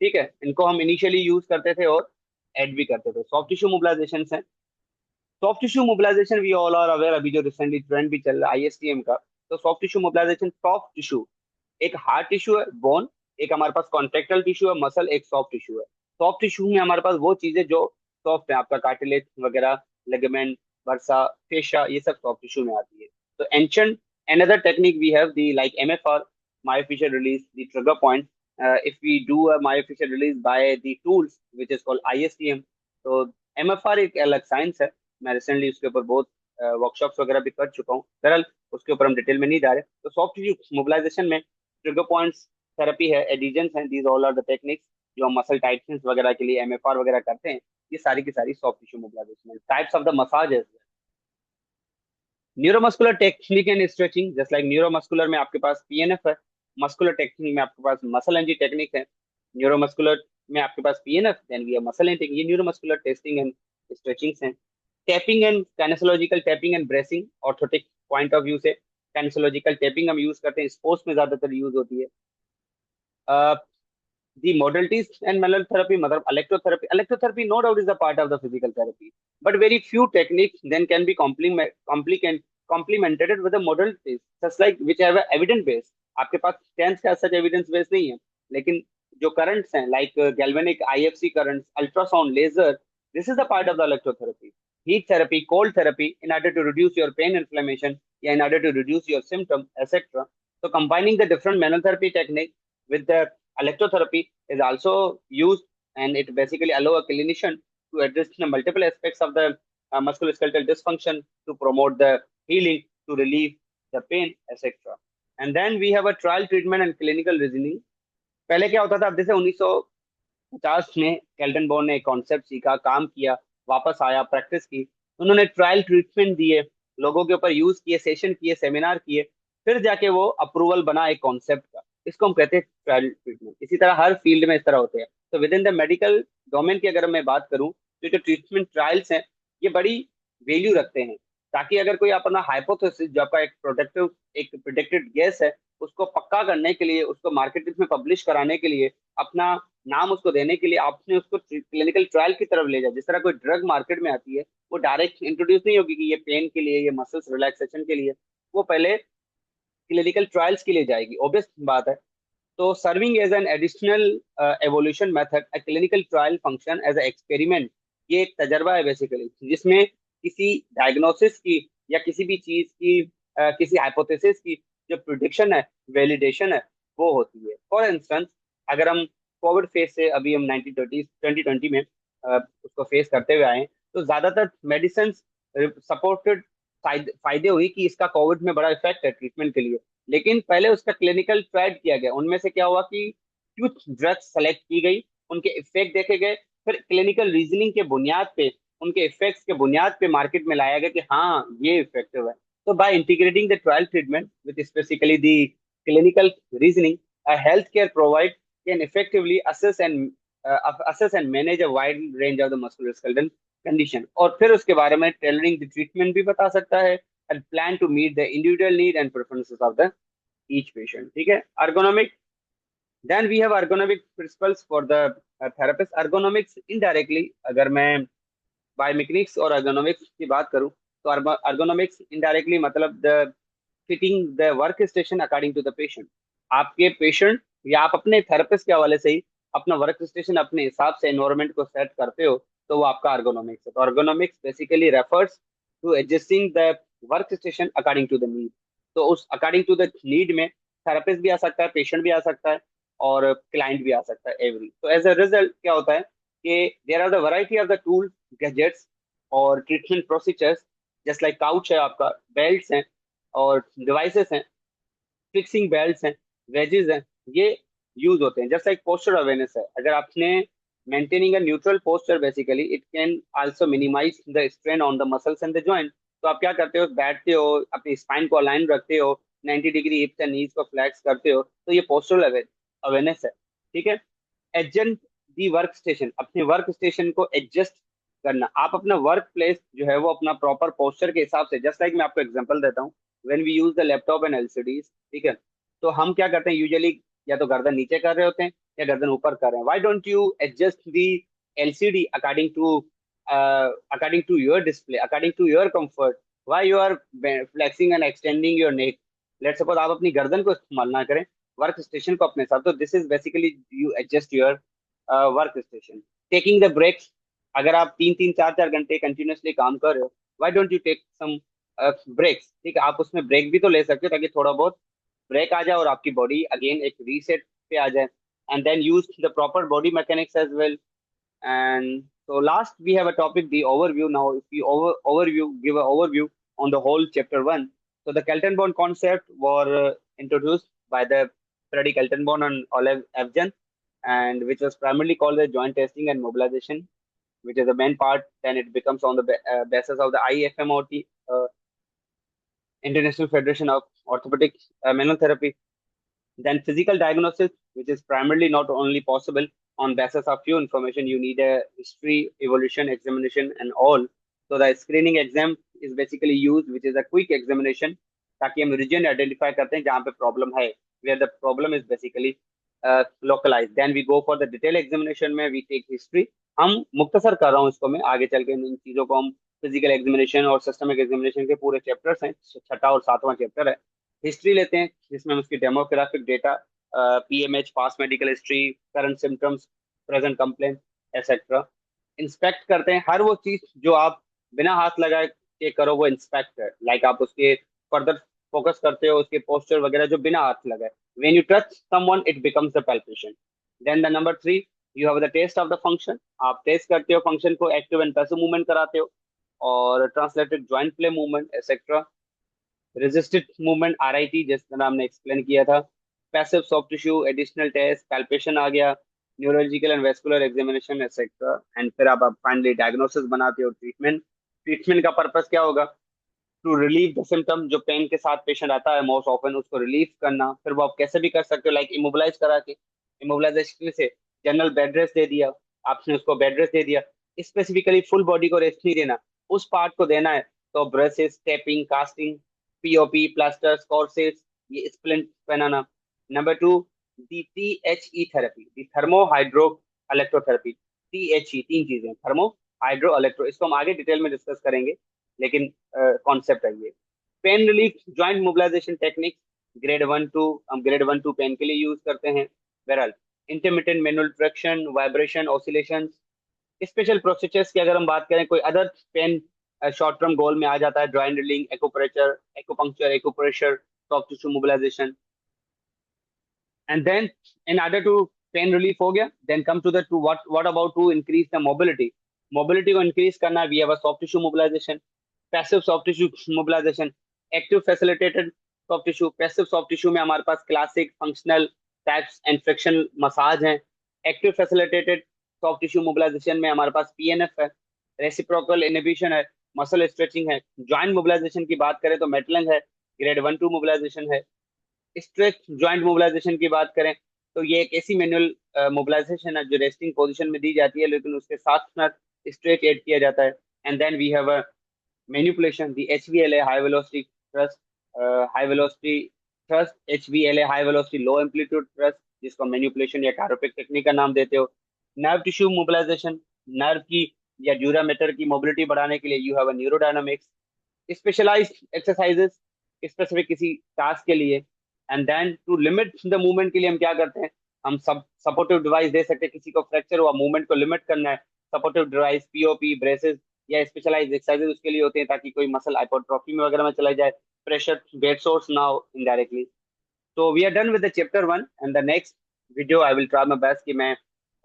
ठीक है, इनको हम initially use करते थे और ऐड भी करते थे। सॉफ्ट टिश्यू मोबिलाइजेशन है, soft tissue mobilisation we all are aware, अभी जो रिसेंटली ट्रेंड भी चल रहा है ISTM का। तो soft tissue mobilisation, soft tissue, एक हार्ड टिश्यू है बोन, एक हमारे पास कॉन्ट्रेक्टल टिश्यू है मसल, एक सॉफ्ट टिश्यू है। सॉफ्ट टिश्यू में हमारे पास वो चीजें जो सॉफ्ट है, आपका कार्टिलेज वगैरह, लिगामेंट, वर्सा, फेशा, ये सब सॉफ्ट टिश्यू में आती है। तो ancient another technique we have the like MFR, myofascial release, the trigger point. If we do a myofascial release by the tools which is called ISTM, तो MFR एक अलग साइंस है, मैं रिसेंटली उसके ऊपर बहुत वर्कशॉप्स वगैरह भी कर चुका हूँ। बहरहाल उसके ऊपर हम डिटेल में नहीं जा रहे। तो सॉफ्ट टिश्यू मोबिलाइजेशन में ट्रिगर पॉइंट्स थेरेपी है, एडिजेंस हैं, these all are the techniques जो हम मसल टाइटनेस वगैरह के लिए MFR वगैरह करते हैं। ये सारी की सारी सॉफ्ट टिश्यू मोबिलाइजेशन है। Types of the massage, neuromuscular technique and stretching, just like neuromuscular में आपके पास PNF है, मस्कुलर टेक्निक में आपके पास मसल एनर्जी टेक्निक है, न्यूरोमस्कुलर में आपके पास PNF, then we have muscle energy, ये न्यूरोमस्कुलर टेस्टिंग एंड स्ट्रेचिंग्स हैं। Taping and kinesiological taping and bracing, orthotic point of view से काइनेसोलॉजिकल टैपिंग हम यूज करते हैं, स्पोर्ट्स में ज्यादातर यूज होती है। The modalities and manual therapy, मतलब electrotherapy no doubt is a part of the physical therapy, but very few techniques then can be complemented with the modalities just like which have a evidence base। आपके past tense का सच evidence base नहीं है, लेकिन जो currents हैं like galvanic IFC currents, ultrasound, laser, this is the part of the electrotherapy. heat therapy, cold therapy in order to reduce your pain inflammation, yeah, in order to reduce your symptom, etc. So combining the different manual therapy technique with the electrotherapy is also used, and it basically allow a clinician to address the multiple aspects of the musculoskeletal dysfunction to promote the healing, to relieve the pain, etc. And then we have a trial treatment and clinical reasoning। पहले क्या होता था, अब जैसे 1950 में Kelton born ने एक concept सीखा, काम किया, वापस आया, प्रैक्टिस की, उन्होंने ट्रायल ट्रीटमेंट दिए, लोगों के ऊपर यूज किए, सेशन किए, सेमिनार किए, फिर जाके वो अप्रूवल बना एक कॉन्सेप्ट का, इसको हम कहते हैं ट्रायल ट्रीटमेंट। इसी तरह हर फील्ड में इस तरह होते हैं। तो with in the medical domain की अगर मैं बात करूं, तो जो ट्रीटमेंट ट्रायल्स हैं ये बड़ी वैल्यू रखते हैं, ताकि अगर कोई अपना हाइपोथेसिस जो आपका एक प्रिडिक्टेड गेस है, उसको पक्का करने के लिए, उसको मार्केट में पब्लिश कराने के लिए, अपना नाम उसको देने के लिए आपने उसको क्लिनिकल ट्रायल की तरफ ले जाए। जिस तरह कोई ड्रग मार्केट में आती है, वो डायरेक्ट इंट्रोड्यूस नहीं होगी कि ये पेन के लिए, ये मसल्स रिलैक्सेशन के लिए, वो पहले क्लिनिकल ट्रायल्स के लिए जाएगी, ऑब्वियस बात है। तो serving as an additional evaluation method, a clinical trial function as a experiment, ये एक तजर्बा है बेसिकली, जिसमें किसी डायग्नोसिस की या किसी भी चीज की किसी हाइपोथेसिस की जो प्रिडिक्शन है, वैलिडेशन है, वो होती है। फॉर इंस्टेंस, अगर हम कोविड फेज से, अभी हम 2020 में उसको फेस करते हुए आए हैं, तो ज्यादातर मेडिसिन सपोर्टेड फायदे हुई कि इसका कोविड में बड़ा इफेक्ट है ट्रीटमेंट के लिए, लेकिन पहले उसका क्लिनिकल ट्रायल किया गया। उनमें से क्या हुआ कि कुछ ड्रग्स सेलेक्ट की गई, उनके इफेक्ट देखे गए, फिर क्लिनिकल रीजनिंग के बुनियाद पे उनके इफेक्ट्स के बुनियाद पे मार्केट में लाया गया कि हाँ ये इफेक्टिव है। तो by integrating the trial treatment with specifically the clinical reasoning, a healthcare provide can effectively assess and manage a wide range of the musculoskeletal condition, और फिर उसके बारे में टेलरिंग द ट्रीटमेंट भी बता सकता है and plan to meet the individual need and preferences of the each patient। ठीक है। ergonomic, then we have ergonomic principles for the therapist। ergonomics indirectly, अगर मैं बायोमेकेनिक्स और ergonomics की बात करूं तो ergonomics indirectly मतलब the fitting the work station according to the patient. आपके पेशेंट या आप अपने थेरेपिस्ट के हवाले से ही अपना वर्क स्टेशन अपने हिसाब से एनवायरनमेंट को सेट करते हो, तो वो आपका ergonomics है। तो ergonomics basically refers to adjusting the work station according to the need. तो उस अकॉर्डिंग टू द नीड में थेरेपिस्ट भी आ सकता है, पेशेंट भी आ सकता है, और क्लाइंट भी आ सकता है एवरी। तो एज अ रिजल्ट क्या होता है कि there are the variety of the tool, gadgets और treatment procedures, just like couch है आपका, बेल्ट्स हैं और डिवाइसेस हैं, फिक्सिंग बेल्ट्स हैं, वेजेस हैं, ये यूज होते हैं। जस्ट लाइक पोस्चर अवेयरनेस है, अगर आपने maintaining a neutral posture basically it can also minimise the strain on the muscles and the joint. तो आप क्या करते हो, बैठते हो, अपनी स्पाइन को अलाइन रखते हो, 90 डिग्री हिप्स एंड नीज को फ्लैक्स करते हो, तो ये पोस्चरल अवेयरनेस है। ठीक है। एडजस्ट दी वर्क स्टेशन, अपने वर्क स्टेशन को एडजस्ट करना। आप अपना वर्क प्लेस जो है वो अपना प्रॉपर पोस्चर के हिसाब से, जस्ट लाइक मैं आपको एग्जांपल देता हूँ, when we use the laptop and LCDs, ठीक है, तो हम क्या करते हैं यूजुअली, या तो गर्दन नीचे कर रहे होते हैं या गर्दन ऊपर कर रहे हैं। Why don't you adjust the LCD according to your display, according to your comfort, why you are flexing and extending your neck. Let suppose आप अपनी गर्दन को इस्तेमाल ना करें, वर्क स्टेशन को अपने साथ, तो this is basically you adjust your work station. Taking the breaks, अगर आप 3-3 4-4 घंटे कंटिन्यूअसली काम कर रहे हो, why don't you take some breaks. ठीक है, आप उसमें ब्रेक भी तो ले सकते हो ताकि थोड़ा बहुत ब्रेक आ जाए और आपकी बॉडी अगेन एक रीसेट पे आ जाए। And then use the proper body mechanics as well. And so last we have a topic, the overview. Now, if we give an overview on the whole chapter one. So the Kelton-Bond concept were introduced by the Freddy Kelton-Bond and Olive Evgen, and which was primarily called the joint testing and mobilization, which is the main part. Then it becomes on the basis of the IFMOT, International Federation of Orthopedic Manual Therapy. Then physical diagnosis, which is primarily not only possible on basis of few information, you need a history, evolution, examination, and all. So the screening exam is basically used, which is a quick examination, ताकि हम reason identify करते हैं जहाँ पे problem है, where the problem is basically localized. Then we go for the detail examination में we take history। हम मुख्तसर कर रहा हूँ इसको, मैं आगे चल के इन चीज़ों को हम फिजिकल एग्जामिनेशन और सिस्टमिक एग्जामिनेशन के पूरे चैप्टर्स हैं, छठा और सातवां चैप्टर है। हिस्ट्री लेते हैं जिसमें हम उसकी demographic data, PMH, past medical history, current symptoms, present complaint, etcetera. Inspect करते हैं, हर वो चीज जो आप बिना हाथ लगाए के करो वो इंस्पेक्ट है। लाइक आप उसके फर्दर फोकस करते हो उसके पोस्चर वगैरह जो बिना हाथ लगाए। When you touch someone it becomes the palpation. Then the number 3, you have the test of the function. आप टेस्ट करते हो फंक्शन को, एक्टिव एंड पैसिव मूवमेंट कराते हो, और translated joint play movement etcetera. Resisted movement RIT जिस तरह हमने एक्सप्लेन किया था। Passive soft tissue additional test, palpation आ गया, neurological and vascular examination etcetera. And फिर आप फाइनली डायग्नोसिस बनाते हो, ट्रीटमेंट। ट्रीटमेंट का पर्पस क्या होगा, टू रिलीव द सिम्टम, जो पेन के साथ पेशेंट आता है मोस्ट ऑफन उसको रिलीव करना। फिर वो आप कैसे भी कर सकते हो, लाइक इमोबिलाइज करा के, इमोबिलाइजेशन से जनरल बेड रेस्ट दे दिया, आपने उसको बेड रेस्ट दे दिया, स्पेसिफिकली फुल बॉडी को रेस्ट नहीं देना, उस पार्ट को देना है। तो braces, taping, casting, POP, plasters, corsets, ये स्प्लिंट पहनाना। Number 2, the THE therapy, the thermo hydro electrotherapy. THE तीन चीजें, थर्मो, हाइड्रो, इलेक्ट्रो, इसको हम आगे डिटेल में डिस्कस करेंगे, लेकिन कॉन्सेप्ट है ये। Pain relief joint mobilisation technique, grade 1-2 हम ग्रेड 1-2 पेन के लिए यूज करते हैं। बहरहाल intermittent manual traction, vibration, oscillation. Special procedures की अगर हम बात करें, कोई other pain short term goal में आ जाता है, joint drilling, acupressure, acupuncture, acupressure, soft tissue mobilisation. And then in order to pain relief हो गया, then come to the two what about to increase the mobility. Mobility को increase करना, we have a soft tissue mobilisation, passive soft tissue mobilisation, active facilitated soft tissue. Passive soft tissue में हमारे पास classic, functional types and friction massage हैं। Active facilitated soft tissue mobilisation में हमारे पास PNF है, रेसिप्रोकल इनहिबिशन है, muscle stretching है। ज्वाइंट मोबिलाइजेशन की बात करें तो मेटलंग है, ग्रेड 1-2 मोबिलाइजेशन है। स्ट्रेच ज्वाइंट मोबिलाइजेशन की बात करें तो ये एक ऐसी मैनुअल मोबिलाइजेशन है जो रेस्टिंग पोजीशन में दी जाती है, लेकिन उसके साथ साथ स्ट्रेच ऐड किया जाता है। And then we have a manipulation, the HVLA, high velocity thrust, high velocity thrust, HVLA, high velocity low amplitude thrust, जिसको मैनिपुलेशन या कैरोपिक टेक्निक का नाम देते हो। नर्व टिश्यू मोबिलाइजेशन, नर्व की या ड्यूरामेटर की मोबिलिटी बढ़ाने के लिए you have a neurodynamics. Specialized exercises specific किसी टास्क के लिए। And then to limit the movement के लिए हम क्या करते हैं, हम सब सपोर्टिव डिवाइस दे सकते हैं। किसी को फ्रैक्चर हुआ, मूवमेंट को लिमिट करना है, सपोर्टिव डिवाइस, POP, ब्रेसेस या स्पेशलाइज्ड एक्सरसाइजेस उसके लिए होते हैं, ताकि कोई मसल हाइपरट्रॉफी में वगैरह में चला जाए, प्रेशर वेट सोर्स ना हो इनडायरेक्टली। तो we are done with the chapter 1, and the next video I will try my best कि मैं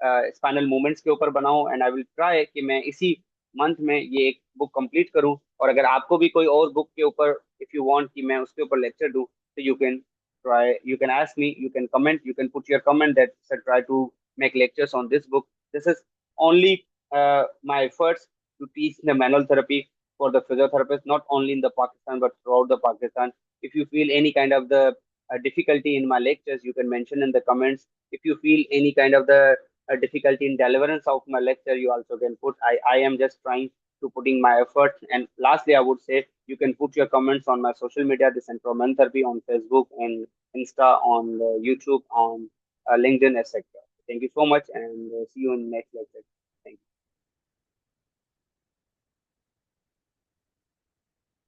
स्पाइनल मूवमेंट्स के ऊपर बनाऊं, एंड आई विल ट्राई कि मैं इसी मंथ में ये एक बुक कंप्लीट करूं। और अगर आपको भी कोई और बुक के ऊपर, इफ यू वांट कि मैं उसके ऊपर लेक्चर दूं, तो you can try, you can ask me, you can comment, you can put your comment that sir try to make lectures on this book. This is only my efforts to teach the manual therapy for the physiotherapists, not only in the Pakistan but throughout the Pakistan. If you feel any kind of the difficulty in my lectures, you can mention in the comments. If you feel any kind of the difficulty in deliverance of my lecture, you also can put. I am just trying to putting my effort. And lastly, I would say you can put your comments on my social media, the Central Men Therapy, on Facebook and Insta, on YouTube, on LinkedIn, etc. Thank you so much, and see you in next lecture.